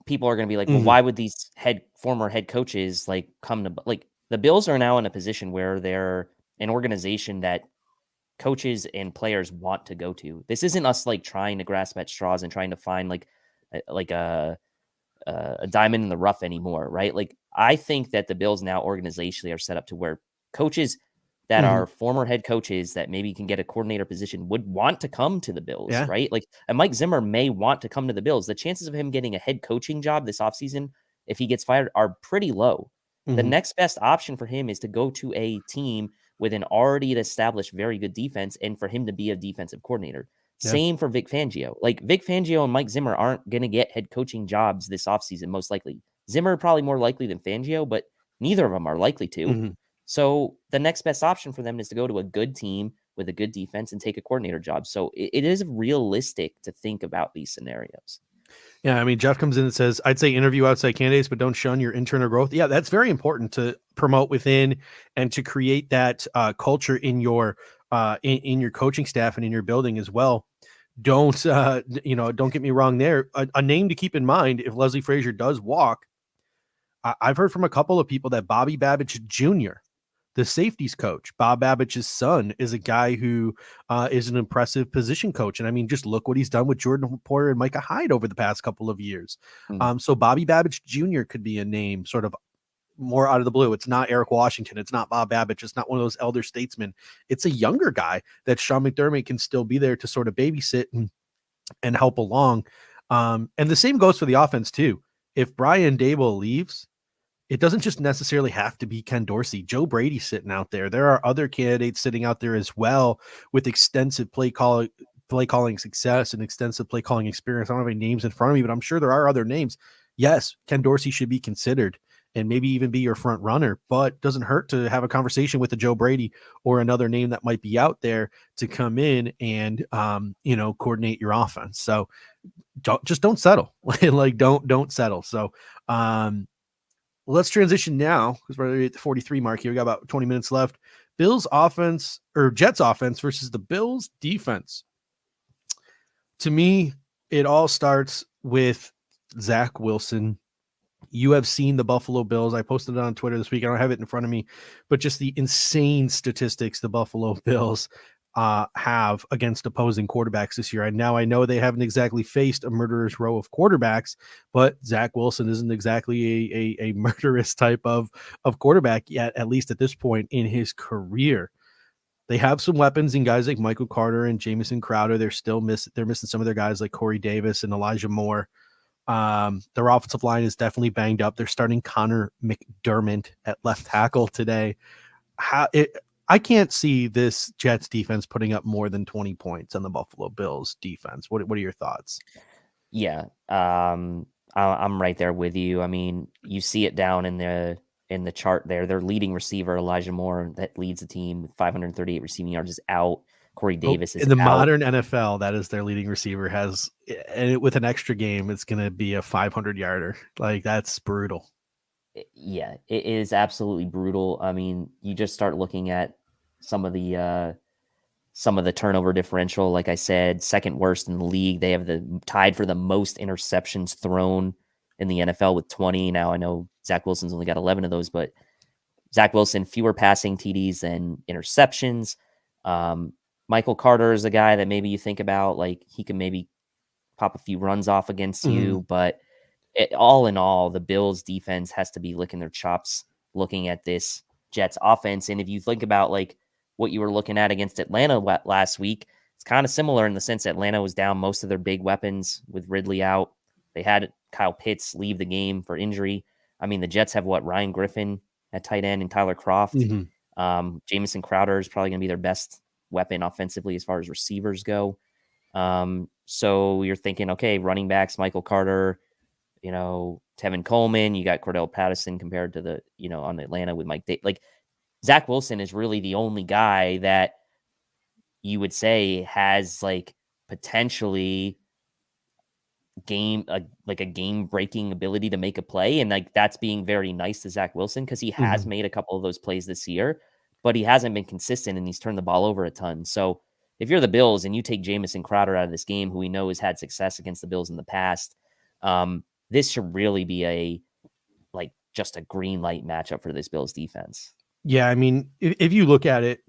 people are going to be like, well, why would these former head coaches like come to, like, the Bills are now in a position where they're an organization that coaches and players want to go to. This isn't us like trying to grasp at straws and trying to find like a diamond in the rough anymore, right? Like, I think that the Bills now organizationally are set up to where coaches that are former head coaches that maybe can get a coordinator position would want to come to the Bills, right? Like, and Mike Zimmer may want to come to the Bills. The chances of him getting a head coaching job this offseason, if he gets fired, are pretty low. The next best option for him is to go to a team with an already established very good defense and for him to be a defensive coordinator. Same for Vic Fangio. Like, Vic Fangio and Mike Zimmer aren't going to get head coaching jobs this offseason, most likely. Zimmer probably more likely than Fangio, but neither of them are likely to. So the next best option for them is to go to a good team with a good defense and take a coordinator job. So it is realistic to think about these scenarios. Yeah, I mean, Jeff comes in and says, I'd say interview outside candidates, but don't shun your internal growth. Yeah, that's very important to promote within and to create that culture in your coaching staff and in your building as well. Don't get me wrong there. A name to keep in mind if Leslie Frazier does walk, I've heard from a couple of people that Bobby Babich Jr., the safeties coach, Bob Babich's son, is a guy who is an impressive position coach. And I mean, just look what he's done with Jordan Poyer and Micah Hyde over the past couple of years. So Bobby Babich Jr. could be a name sort of more out of the blue. It's not Eric Washington. It's not Bob Babich. It's not one of those elder statesmen. It's a younger guy that Sean McDermott can still be there to sort of babysit and help along. And the same goes for the offense too. If Brian Daboll leaves, it doesn't just necessarily have to be Ken Dorsey. Joe Brady's sitting out there. There are other candidates sitting out there as well with extensive play calling success and extensive play calling experience. I don't have any names in front of me, but I'm sure there are other names. Yes, Ken Dorsey should be considered and maybe even be your front runner, but doesn't hurt to have a conversation with a Joe Brady or another name that might be out there to come in and, coordinate your offense. So don't settle. Like, don't settle. So, let's transition now because we're at the 43 mark here. We got about 20 minutes left. Jets offense versus the Bills defense. To me, it all starts with Zach Wilson. You have seen the Buffalo Bills. I posted it on Twitter this week. I don't have it in front of me, but just the insane statistics the Buffalo Bills have against opposing quarterbacks this year. And now I know they haven't exactly faced a murderous row of quarterbacks, but Zach Wilson isn't exactly a murderous type of quarterback yet, at least at this point in his career. They have some weapons in guys like Michael Carter and Jamison Crowder. They're missing some of their guys like Corey Davis and Elijah Moore. Their offensive line is definitely banged up. They're starting Connor McDermott at left tackle today. I can't see this Jets defense putting up more than 20 points on the Buffalo Bills defense. What are your thoughts? Yeah. I'm right there with you. I mean, you see it down in the chart there. Their leading receiver, Elijah Moore, that leads the team with 538 receiving yards, is out. Corey Davis is in the out. Modern NFL. That is their leading receiver, and with an extra game, it's going to be a 500 yarder. Like, that's brutal. Yeah, it is absolutely brutal. I mean, you just start looking at some of the turnover differential. Like I said, second worst in the league. They have tied for the most interceptions thrown in the NFL with 20. Now, I know Zach Wilson's only got 11 of those, but Zach Wilson, fewer passing TDs than interceptions. Michael Carter is a guy that maybe you think about, like, he can maybe pop a few runs off against you, but all in all, the Bills defense has to be licking their chops looking at this Jets offense. And if you think about like what you were looking at against Atlanta last week, it's kind of similar in the sense that Atlanta was down most of their big weapons with Ridley out. They had Kyle Pitts leave the game for injury. I mean, the Jets have Ryan Griffin at tight end and Tyler Kroft. Jamison Crowder is probably going to be their best weapon offensively as far as receivers go. So you're thinking, okay, running backs, Michael Carter, Tevin Coleman, you got Cordell Patterson compared to the, on Atlanta with Mike like Zach Wilson is really the only guy that you would say has like potentially a game breaking ability to make a play. And like, that's being very nice to Zach Wilson because he has made a couple of those plays this year, but he hasn't been consistent and he's turned the ball over a ton. So if you're the Bills and you take Jamison Crowder out of this game, who we know has had success against the Bills in the past, this should really be just a green light matchup for this Bills defense. Yeah. I mean, if you look at it,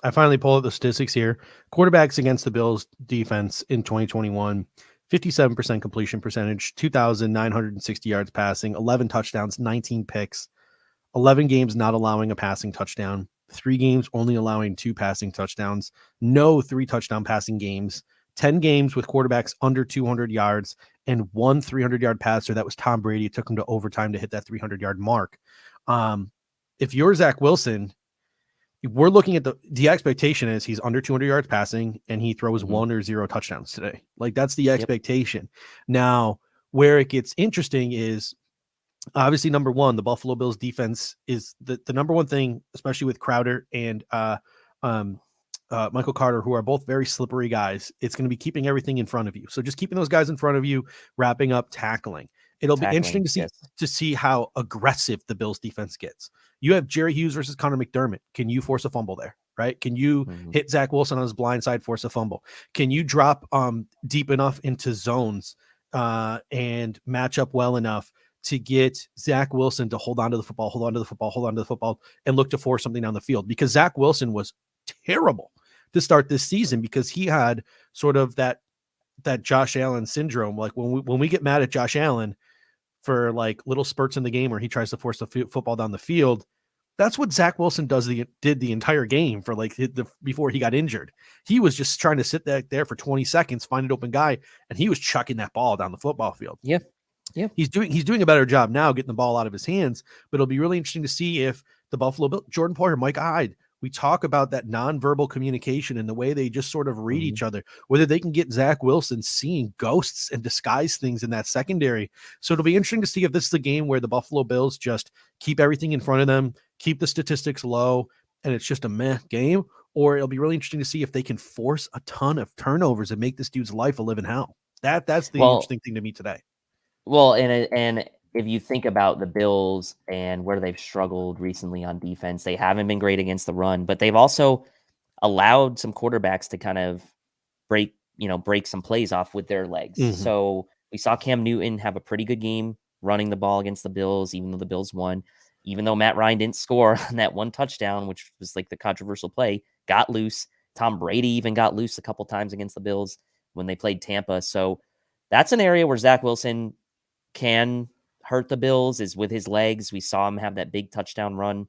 I finally pulled up the statistics here. Quarterbacks against the Bills defense in 2021, 57% completion percentage, 2,960 yards passing, 11 touchdowns, 19 picks, 11 games not allowing a passing touchdown, 3 games only allowing 2 passing touchdowns, no 3 touchdown passing games, 10 games with quarterbacks under 200 yards, and 1 300-yard passer. That was Tom Brady. It took him to overtime to hit that 300-yard mark. If you're Zach Wilson, we're looking at the expectation is he's under 200 yards passing and he throws 1 or 0 touchdowns today. Like that's the expectation. Yep. Now, where it gets interesting is obviously number one, the Buffalo Bills defense is the number one thing, especially with Crowder and Michael Carter, who are both very slippery guys. It's going to be keeping everything in front of you. So just keeping those guys in front of you, wrapping up, tackling. It'll be interesting to see how aggressive the Bills defense gets. You have Jerry Hughes versus Connor McDermott. Can you force a fumble there? Right? Can you hit Zach Wilson on his blind side, force a fumble? Can you drop deep enough into zones and match up well enough to get Zach Wilson to hold on to the football, and look to force something down the field? Because Zach Wilson was terrible to start this season because he had sort of that Josh Allen syndrome. Like when we get mad at Josh Allen for like little spurts in the game where he tries to force the football down the field, that's what Zach Wilson did the entire game for before he got injured. He was just trying to sit there for 20 seconds, find an open guy, and he was chucking that ball down the football field. Yeah. Yeah. He's doing a better job now getting the ball out of his hands, but it'll be really interesting to see if the Buffalo Bills, Jordan Poyer, Mike Hyde, we talk about that nonverbal communication and the way they just sort of read each other, whether they can get Zach Wilson seeing ghosts and disguise things in that secondary. So it'll be interesting to see if this is a game where the Buffalo Bills just keep everything in front of them, keep the statistics low, and it's just a meh game, or it'll be really interesting to see if they can force a ton of turnovers and make this dude's life a living hell. That's the interesting thing to me today. Well, and if you think about the Bills and where they've struggled recently on defense, they haven't been great against the run, but they've also allowed some quarterbacks to kind of break some plays off with their legs. So we saw Cam Newton have a pretty good game running the ball against the Bills, even though the Bills won, even though Matt Ryan didn't score on that one touchdown, which was like the controversial play, got loose. Tom Brady even got loose a couple times against the Bills when they played Tampa. So that's an area where Zach Wilson can hurt the Bills, is with his legs. We saw him have that big touchdown run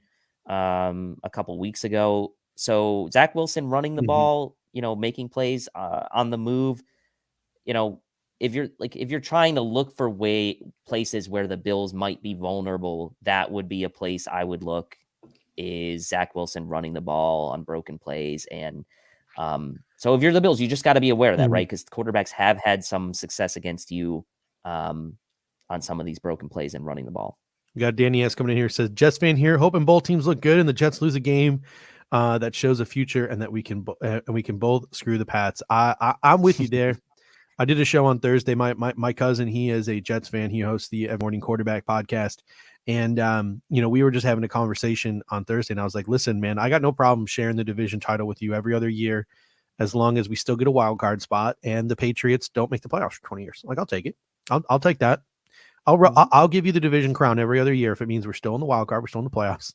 a couple weeks ago. So Zach Wilson running the ball, making plays on the move. If you're trying to look for places where the Bills might be vulnerable, that would be a place I would look, is Zach Wilson running the ball on broken plays. And so if you're the Bills, you just got to be aware of that, right? Because quarterbacks have had some success against you on some of these broken plays and running the ball. We got Danny S coming in here, says Jets fan here, hoping both teams look good and the Jets lose a game that shows a future and that we can both screw the Pats. I'm with you there. I did a show on Thursday. My cousin, he is a Jets fan. He hosts the Every Morning Quarterback podcast. And, we were just having a conversation on Thursday and I was like, listen, man, I got no problem sharing the division title with you every other year, as long as we still get a wild card spot and the Patriots don't make the playoffs for 20 years. Like, I'll take it. I'll take that. I'll give you the division crown every other year if it means we're still in the wild card, we're still in the playoffs,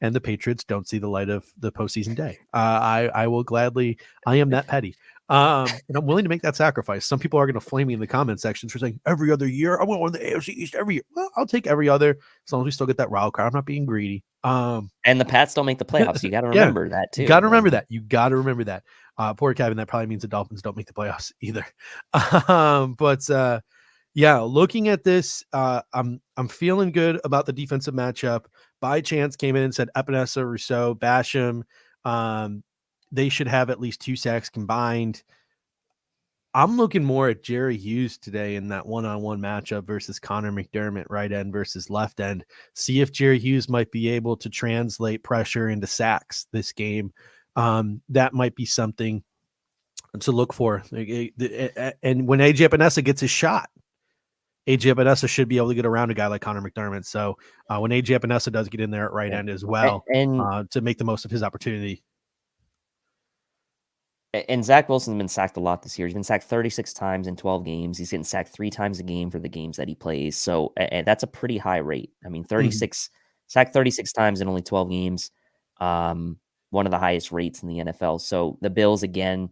and the Patriots don't see the light of the postseason day. I will gladly. I am that petty, and I'm willing to make that sacrifice. Some people are going to flame me in the comment sections for saying every other year I want one of the AFC East every year. Well, I'll take every other as long as we still get that wild card. I'm not being greedy. And the Pats don't make the playoffs. You got to remember that too. You got to remember that. You got to remember that. Poor Kevin. That probably means the Dolphins don't make the playoffs either. Yeah, looking at this, I'm feeling good about the defensive matchup. By chance came in and said Epinesa, Rousseau, Basham. They should have at least 2 sacks combined. I'm looking more at Jerry Hughes today in that one-on-one matchup versus Connor McDermott, right end versus left end. See if Jerry Hughes might be able to translate pressure into sacks this game. That might be something to look for. And when AJ Epinesa gets his shot, AJ Epinesa should be able to get around a guy like Connor McDermott. So when AJ Epinesa does get in there at right end as well, and to make the most of his opportunity. And Zach Wilson's been sacked a lot this year. He's been sacked 36 times in 12 games. He's getting sacked 3 times a game for the games that he plays. So and that's a pretty high rate. I mean, 36 sacked 36 times in only 12 games. One of the highest rates in the NFL. So the Bills, again,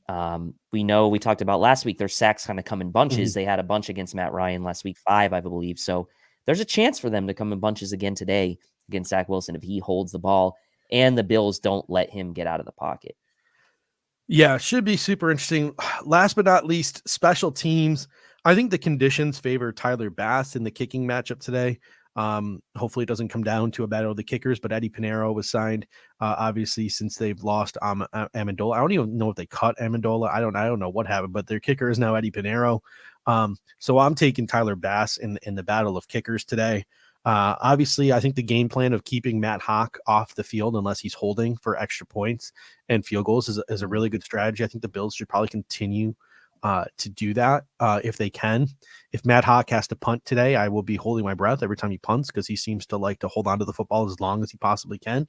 we talked about last week, their sacks kind of come in bunches. They had a bunch against Matt Ryan last week, 5, I believe. So there's a chance for them to come in bunches again today against Zach Wilson if he holds the ball and the Bills don't let him get out of the pocket. Yeah, should be super interesting. Last but not least, special teams. I think the conditions favor Tyler Bass in the kicking matchup today. Hopefully it doesn't come down to a battle of the kickers, but Eddie Pinheiro was signed, obviously, since they've lost Amendola. I don't even know if they cut Amendola. I don't know what happened, but their kicker is now Eddie Pinheiro. So I'm taking Tyler Bass in the battle of kickers today. Obviously, I think the game plan of keeping Matt Haack off the field unless he's holding for extra points and field goals is a really good strategy. I think the Bills should probably continue to do that if they can. If Matt Haack has to punt today, I will be holding my breath every time he punts because he seems to like to hold on to the football as long as he possibly can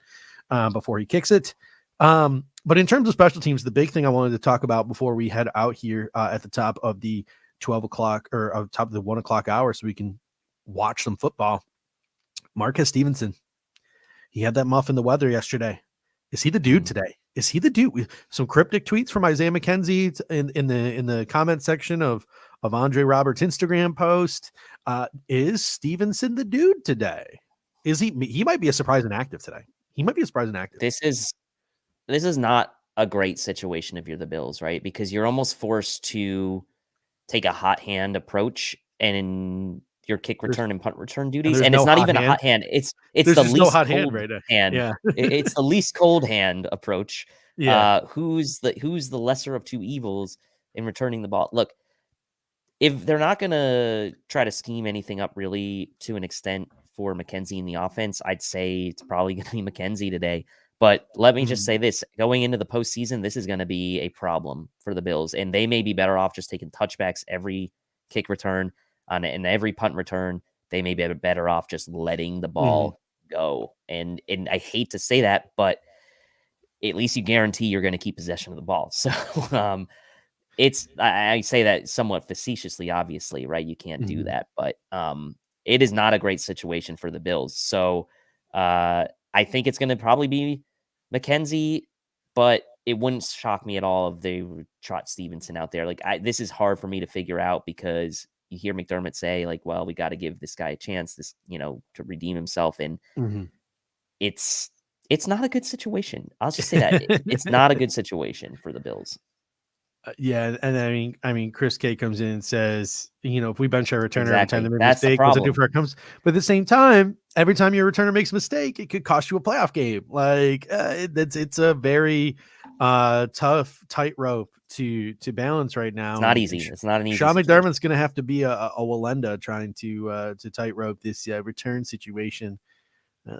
before he kicks it. But in terms of special teams, the big thing I wanted to talk about before we head out here at the top of the 12 o'clock or top of the 1 o'clock hour so we can watch some football. Marquez Stevenson, he had that muff in the weather yesterday. Is he the dude today? Is he the dude? Some cryptic tweets from Isaiah McKenzie in the comment section of Andre Roberts' Instagram post. Is Stevenson the dude today? Is he? He might be a surprise inactive today. He might be a surprise inactive. This is not a great situation if you're the Bills, right? Because you're almost forced to take a hot hand approach and your kick return and punt return duties, and it's not even a hot hand. It's the least cold hand right now. Yeah. It's the least cold hand approach. Yeah. Who's the lesser of two evils in returning the ball? Look, if they're not gonna try to scheme anything up really to an extent for McKenzie in the offense, I'd say it's probably gonna be McKenzie today. But let me just say this: going into the postseason, this is going to be a problem for the Bills, and they may be better off just taking touchbacks every kick return. And every punt return, they may be better off just letting the ball go. And I hate to say that, but at least you guarantee you're going to keep possession of the ball. So I say that somewhat facetiously, obviously, right? You can't do that, but it is not a great situation for the Bills. So I think it's going to probably be McKenzie, but it wouldn't shock me at all if they would trot Stevenson out there. Like this is hard for me to figure out because you hear McDermott say like, well, we got to give this guy a chance, to redeem himself. And it's not a good situation. I'll just say that it's not a good situation for the Bills. Yeah. And I mean, Chris K comes in and says, if we bench our returner every time they make a That's mistake, what's it do for our comes? But at the same time, every time your returner makes a mistake, it could cost you a playoff game. Like it's a very tough tightrope to balance right now. It's not easy. It's not an easy. Sean McDermott's going to have to be a Walenda trying to tightrope this return situation.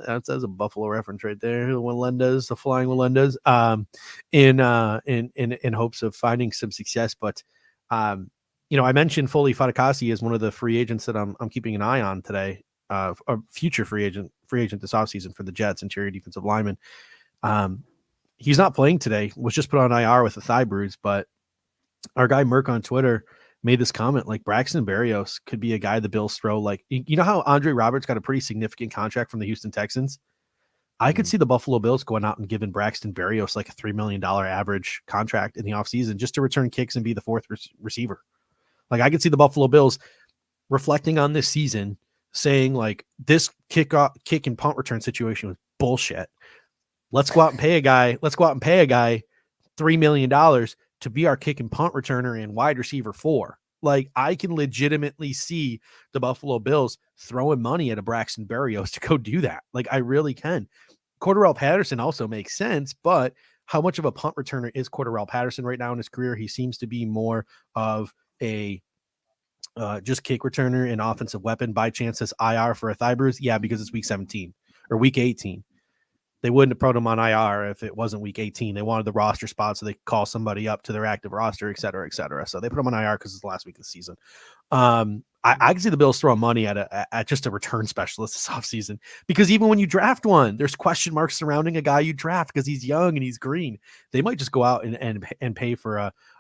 That's a Buffalo reference right there. The Walendas, the flying Walendas, in hopes of finding some success. But I mentioned Foley Fatukasi as one of the free agents that I'm keeping an eye on today. A future free agent this offseason for the Jets, interior defensive lineman. He's not playing today. Was just put on IR with a thigh bruise. But our guy Merck on Twitter made this comment like Braxton Berrios could be a guy the Bills throw. Like, you know how Andre Roberts got a pretty significant contract from the Houston Texans? I could see the Buffalo Bills going out and giving Braxton Berrios like a $3 million average contract in the offseason just to return kicks and be the fourth receiver. Like, I could see the Buffalo Bills reflecting on this season saying like, this kick and punt return situation was bullshit. Let's go out and pay a guy $3 million to be our kick and punt returner and wide receiver 4. Like, I can legitimately see the Buffalo Bills throwing money at a Braxton Berrios to go do that. Like, I really can. Cordarrelle Patterson also makes sense, but how much of a punt returner is Cordarrelle Patterson right now in his career. He seems to be more of a just kick returner and offensive weapon. By chance, this IR for a thigh bruise? Yeah, because it's week 17 or week 18. They wouldn't have put him on IR if it wasn't week 18. They wanted the roster spot so they could call somebody up to their active roster, et cetera, et cetera. So they put him on IR because it's the last week of the season. I can see the Bills throwing money at just a return specialist this offseason, because even when you draft one, there's question marks surrounding a guy you draft because he's young and he's green. They might just go out and pay for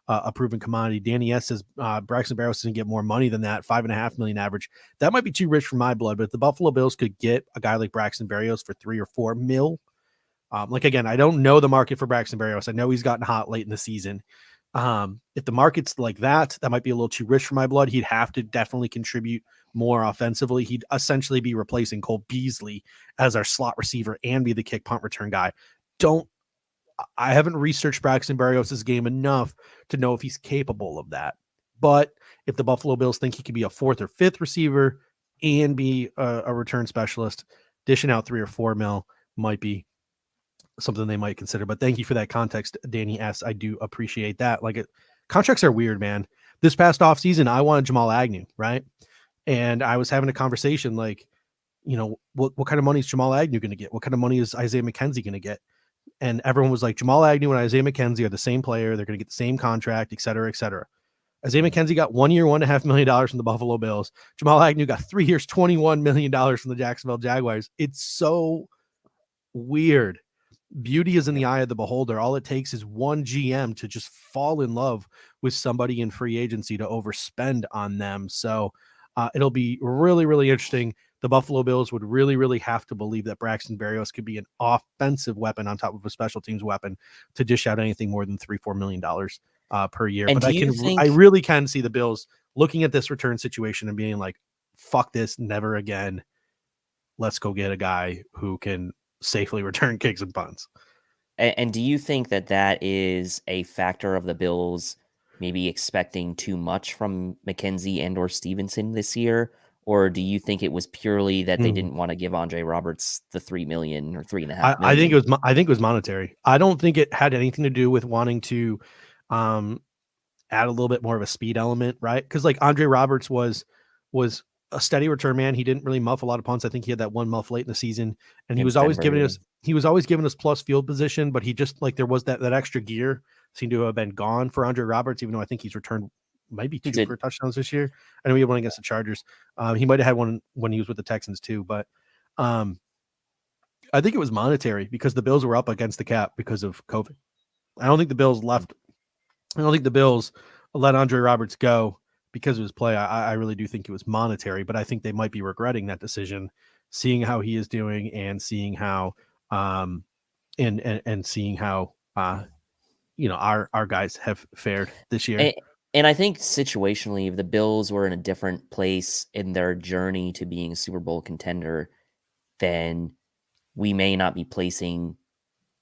a proven commodity. Danny S says Braxton Berrios doesn't get more money than that, $5.5 million average. That might be too rich for my blood, but if the Buffalo Bills could get a guy like Braxton Berrios for $3 or $4 million, like, again, I don't know the market for Braxton Berrios. I know he's gotten hot late in the season. If the market's like that, that might be a little too rich for my blood. He'd have to definitely contribute more offensively. He'd essentially be replacing Cole Beasley as our slot receiver and be the kick punt return guy. I haven't researched Braxton Berrios' game enough to know if he's capable of that. But if the Buffalo Bills think he could be a fourth or fifth receiver and be a return specialist, dishing out $3 or $4 million might be something they might consider. But thank you for that context, Danny S. I do appreciate that. Contracts are weird, man. This past offseason, I wanted Jamal Agnew, right? And I was having a conversation what kind of money is Jamal Agnew going to get? What kind of money is Isaiah McKenzie going to get? And everyone was like, Jamal Agnew and Isaiah McKenzie are the same player. They're going to get the same contract, et cetera, et cetera. Isaiah McKenzie got 1 year, $1.5 million from the Buffalo Bills. Jamal Agnew got 3 years, $21 million from the Jacksonville Jaguars. It's so weird. Beauty is in the eye of the beholder. All it takes is one GM to just fall in love with somebody in free agency to overspend on them. So it'll be really, really interesting. The Buffalo Bills would really, really have to believe that Braxton Berrios could be an offensive weapon on top of a special teams weapon to dish out anything more than $3-4 million per year. And but I really can see the Bills looking at this return situation and being like, fuck this, never again. Let's go get a guy who can safely return kicks and punts. And do you think that is a factor of the Bills maybe expecting too much from McKenzie and or Stevenson this year? Or do you think it was purely that they didn't want to give Andre Roberts the $3 million or $3.5 million? I think it was monetary. I don't think it had anything to do with wanting to add a little bit more of a speed element, right? Because Andre Roberts was a steady return man. He didn't really muff a lot of punts. I think he had that one muff late in the season, and he was always giving us plus field position, but he just there was that extra gear seemed to have been gone for Andre Roberts, even though I think he's returned maybe 2 for touchdowns this year. I know he had one against the Chargers. He might have had one when he was with the Texans too, but I think it was monetary because the Bills were up against the cap because of COVID. I don't think the Bills let Andre Roberts go because of his play. I really do think it was monetary, but I think they might be regretting that decision, seeing how he is doing and seeing how and seeing how our guys have fared this year. And I think situationally, if the Bills were in a different place in their journey to being a Super Bowl contender, then we may not be placing.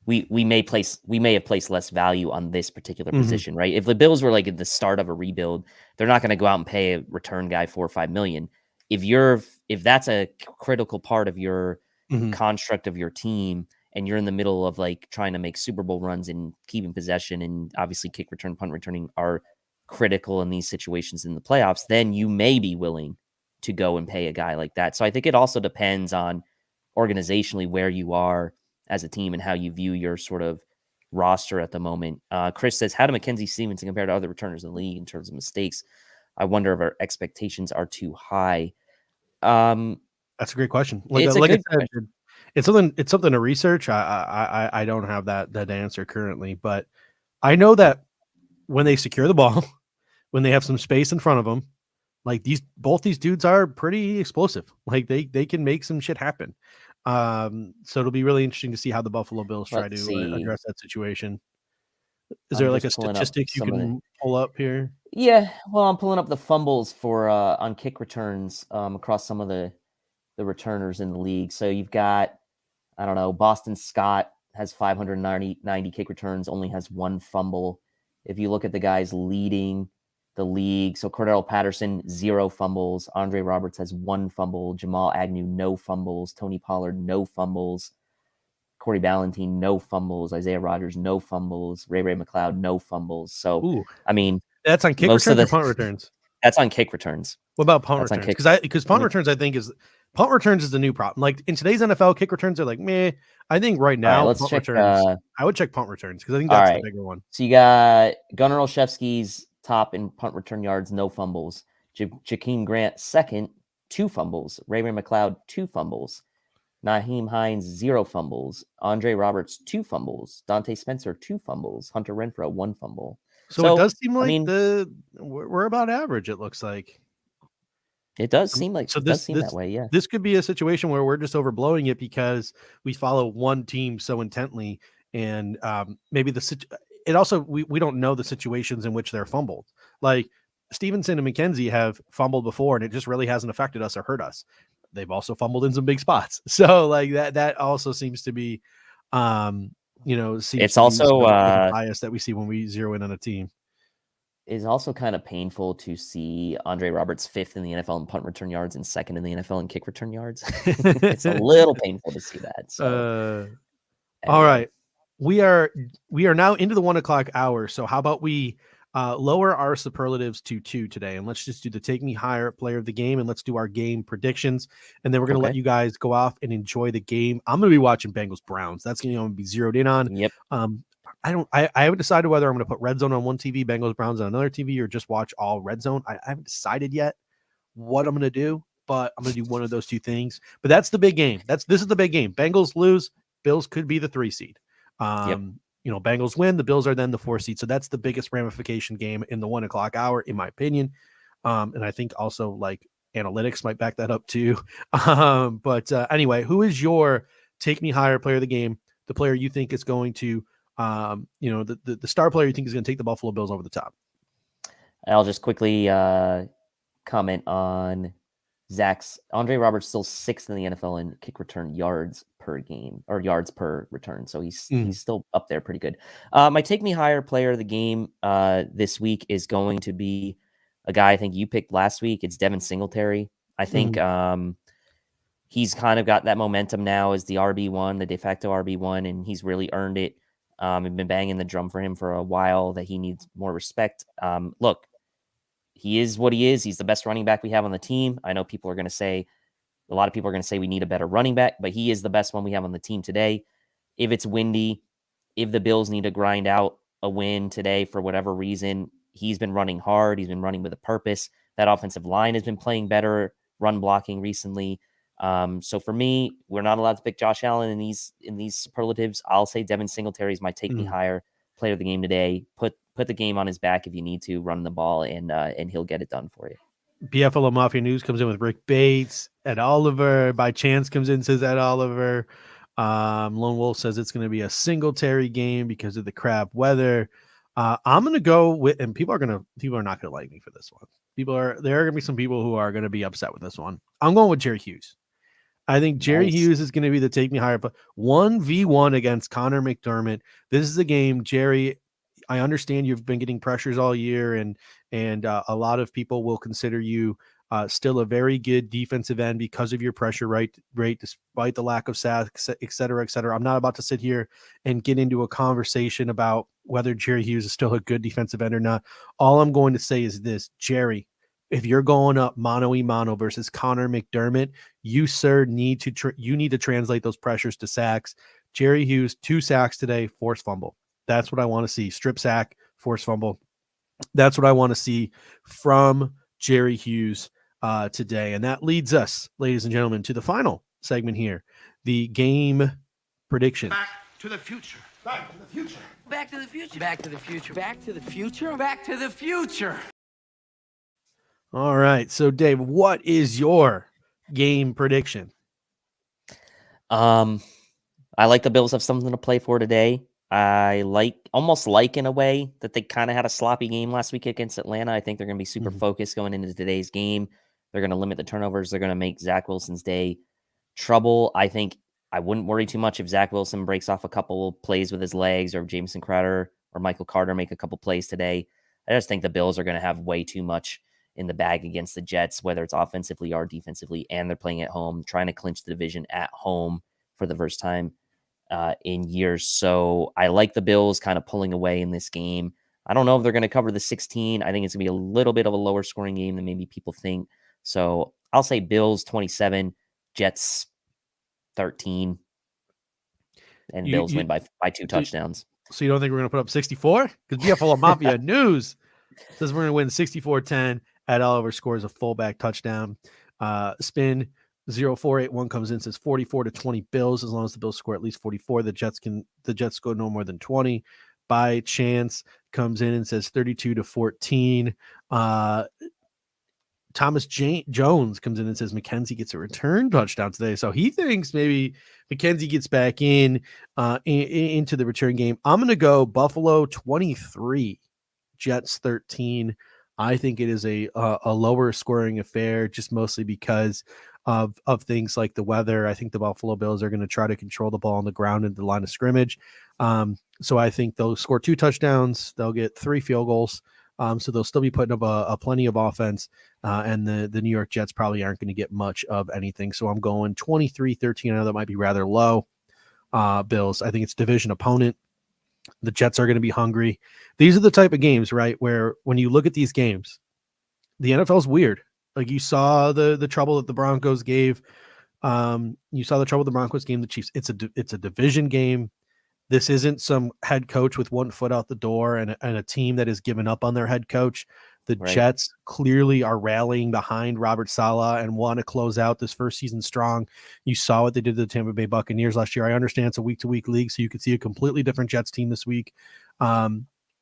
We may have placed less value on this particular position, right? If the Bills were at the start of a rebuild, they're not going to go out and pay a return guy $4 or $5 million. If that's a critical part of your construct of your team, and you're in the middle of trying to make Super Bowl runs and keeping possession, and obviously kick return, punt returning are critical in these situations in the playoffs, then you may be willing to go and pay a guy like that. So I think it also depends on organizationally where you are as a team and how you view your sort of roster at the moment. Chris says, how do McKenzie Stevenson compare to other returners in the league in terms of mistakes? I wonder if our expectations are too high. That's a great question. It's something to research. I don't have that answer currently, but I know that when they secure the ball, when they have some space in front of them, both these dudes are pretty explosive. They can make some shit happen. So it'll be really interesting to see how the Buffalo Bills try to address that situation. Is there a statistic you can pull up here? Yeah, well, I'm pulling up the fumbles for on kick returns across some of the returners in the league. So you've got, I don't know, Boston Scott has 590 kick returns, only has 1 fumble. If you look at the guys leading the league, so Cordarrelle Patterson, 0 fumbles. Andre Roberts has 1 fumble. Jamal Agnew, no fumbles. Tony Pollard, no fumbles. Corey Ballentine, no fumbles. Isaiah Rodgers, no fumbles. Ray McLeod, no fumbles. So, Ooh, I mean, that's on kick most of returns or the punt returns? that's on kick returns. What about punt That's on returns? kick. Because punt returns, I think punt returns is the new problem. Like in today's NFL, kick returns are like meh. I think right All right, now let's punt check. returns. I would check punt returns because I think All that's right. the bigger one. So you got Gunnar Olszewski's top in punt return yards, no fumbles. Jakeem Grant second, 2 fumbles. Ray McLeod, 2 fumbles. Naheem Hines, 0 fumbles. Andre Roberts, 2 fumbles. Dante Spencer, 2 fumbles. Hunter Renfrow, 1 fumble. So it does seem like we're about average. It looks like it does seem like that way. Yeah, this could be a situation where we're just overblowing it because we follow one team so intently, and maybe it also we don't know the situations in which they're fumbled. Like Stevenson and McKenzie have fumbled before, and it just really hasn't affected us or hurt us. They've also fumbled in some big spots. So like that also seems to be, it's also a bias that we see when we zero in on a team. It's also kind of painful to see Andre Roberts 5th in the NFL in punt return yards and 2nd in the NFL in kick return yards. It's a little painful to see that. So, all right, we are now into the 1 o'clock hour. So how about we lower our superlatives to 2 today, and let's just do the take me higher player of the game, and let's do our game predictions, and then we're going to let you guys go off and enjoy the game. I'm going to be watching Bengals Browns. That's going to be zeroed in on. Yep. I haven't decided whether I'm going to put Red Zone on one TV, Bengals Browns on another TV, or just watch all Red Zone. I haven't decided yet what I'm going to do, but I'm going to do one of those 2 things. But that's the big game. This is the big game. Bengals lose, Bills could be the 3 seed. Bengals win, the Bills are then the 4 seed. So that's the biggest ramification game in the 1 o'clock hour, in my opinion. And I think also like analytics might back that up too. But anyway, who is your take me higher player of the game? The player you think is going to, the star player you think is going to take the Buffalo Bills over the top? I'll just quickly comment on Zach's. Andre Roberts still 6th in the NFL in kick return yards per game, or yards per return. So he's still up there pretty good. My take me higher player of the game this week is going to be a guy I think you picked last week. It's Devin Singletary. I think he's kind of got that momentum now as the RB1, the de facto RB1, and he's really earned it. I've been banging the drum for him for a while that he needs more respect. Look, he is what he is. He's the best running back we have on the team. I know a lot of people are going to say we need a better running back, but he is the best one we have on the team today. If it's windy, if the Bills need to grind out a win today for whatever reason, he's been running hard. He's been running with a purpose. That offensive line has been playing better run blocking recently. So for me, we're not allowed to pick Josh Allen in these superlatives. I'll say Devin Singletary is my take me higher player of the game today. Put the game on his back if you need to, run the ball, and he'll get it done for you. BFLO Mafia News comes in with Rick Bates. Ed Oliver by chance comes in, says Ed Oliver. Lone Wolf says it's going to be a Singletary game because of the crap weather. I'm going to go with, and people are not going to like me for this one. There are going to be some people who are going to be upset with this one. I'm going with Jerry Hughes. I think Jerry Hughes is going to be the take me higher, but 1v1 against Connor McDermott. This is a game, Jerry. I understand you've been getting pressures all year, and a lot of people will consider you still a very good defensive end because of your pressure rate, despite the lack of sacks, et cetera, et cetera. I'm not about to sit here and get into a conversation about whether Jerry Hughes is still a good defensive end or not. All I'm going to say is this, Jerry, if you're going up mano-a-mano versus Connor McDermott, you, sir, need to translate those pressures to sacks. Jerry Hughes, 2 sacks today, forced fumble. That's what I want to see. Strip sack, forced fumble. That's what I want to see from Jerry Hughes today. And that leads us, ladies and gentlemen, to the final segment here, the game prediction. Back to the future. Back to the future. Back to the future. Back to the future. Back to the future. Back to the future. All right. So, Dave, what is your game prediction? I like the Bills have something to play for today. I almost like in a way that they kind of had a sloppy game last week against Atlanta. I think they're going to be super focused going into today's game. They're going to limit the turnovers. They're going to make Zach Wilson's day trouble. I think I wouldn't worry too much if Zach Wilson breaks off a couple of plays with his legs, or Jameson Crowder or Michael Carter make a couple plays today. I just think the Bills are going to have way too much in the bag against the Jets, whether it's offensively or defensively, and they're playing at home, trying to clinch the division at home for the first time in years. So I like the Bills kind of pulling away in this game. I don't know if they're going to cover the 16. I think it's going to be a little bit of a lower scoring game than maybe people think. So I'll say Bills 27, Jets 13, and Bills win by 2 touchdowns. So you don't think we're going to put up 64? Because BFL Mafia News says we're going to win 64-10. Ed Oliver scores a fullback touchdown. Spin 0481 comes in, says 44-20 Bills. As long as the Bills score at least 44, the Jets score no more than 20. By chance comes in and says 32-14. Thomas Jones comes in and says McKenzie gets a return touchdown today. So he thinks maybe McKenzie gets back into the return game. I'm going to go Buffalo 23, Jets 13. I think it is a lower scoring affair, just mostly because of things like the weather. I think the Buffalo Bills are going to try to control the ball on the ground at the line of scrimmage. So I think they'll score 2 touchdowns. They'll get 3 field goals. So they'll still be putting up a plenty of offense, and the New York Jets probably aren't going to get much of anything. So I'm going 23-13. I know that might be rather low. Bills, I think it's division opponent. The Jets are going to be hungry. These are the type of games, right, where when you look at these games, the NFL is weird. Like you saw the trouble that the Broncos gave. You saw the trouble the Broncos gave the Chiefs. It's a division game. This isn't some head coach with one foot out the door and a team that has given up on their head coach. The Jets clearly are rallying behind Robert Saleh and want to close out this first season strong. You saw what they did to the Tampa Bay Buccaneers last year. I understand it's a week-to-week league, so you could see a completely different Jets team this week. But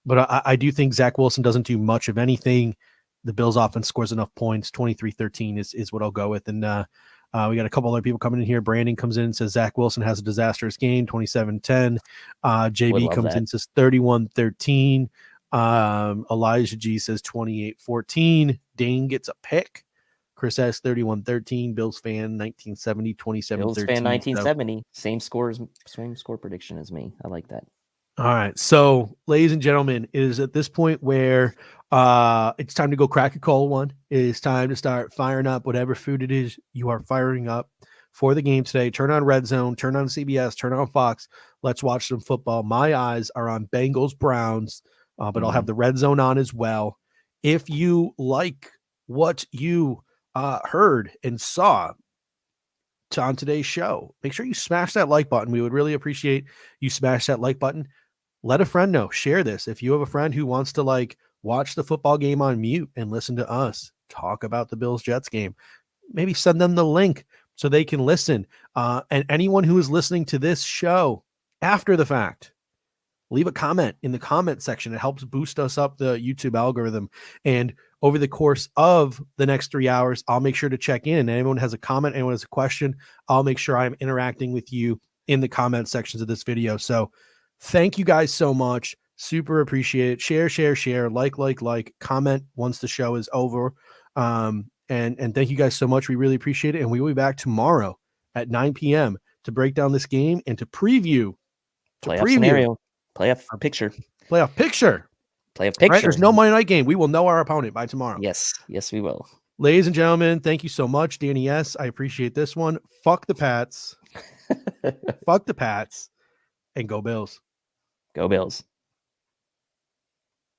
I do think Zach Wilson doesn't do much of anything. The Bills offense scores enough points. 23-13 is what I'll go with. And we got a couple other people coming in here. Brandon comes in and says Zach Wilson has a disastrous game, 27-10. JB comes in and says 31-13. Elijah G says 28-14. Dane gets a pick. Chris S 31-13. Bills fan 1970, 27-13. Bills fan 1970. Same score prediction as me. I like that. All right. So, ladies and gentlemen, it is at this point where it's time to go crack a cold one. It is time to start firing up whatever food it is you are firing up for the game today. Turn on Red Zone, turn on CBS, turn on Fox. Let's watch some football. My eyes are on Bengals Browns, but I'll have the Red Zone on as well. If you like what you heard and saw on today's show, make sure you smash that like button. We would really appreciate you smash that like button. Let a friend know. Share this. If you have a friend who wants to watch the football game on mute and listen to us talk about the Bills-Jets game, maybe send them the link so they can listen. And anyone who is listening to this show after the fact, leave a comment in the comment section. It helps boost us up the YouTube algorithm. And over the course of the next 3 hours, I'll make sure to check in. Anyone has a comment, anyone has a question, I'll make sure I'm interacting with you in the comment sections of this video. So thank you guys so much. Super appreciate it. Share, like, comment once the show is over. And thank you guys so much. We really appreciate it. And we will be back tomorrow at 9 p.m. to break down this game and to preview. Scenario. Playoff picture. Playoff picture. Right? There's no Monday night game. We will know our opponent by tomorrow. Yes, we will. Ladies and gentlemen, thank you so much. Danny S., I appreciate this one. Fuck the Pats. Fuck the Pats. And go Bills. Go Bills.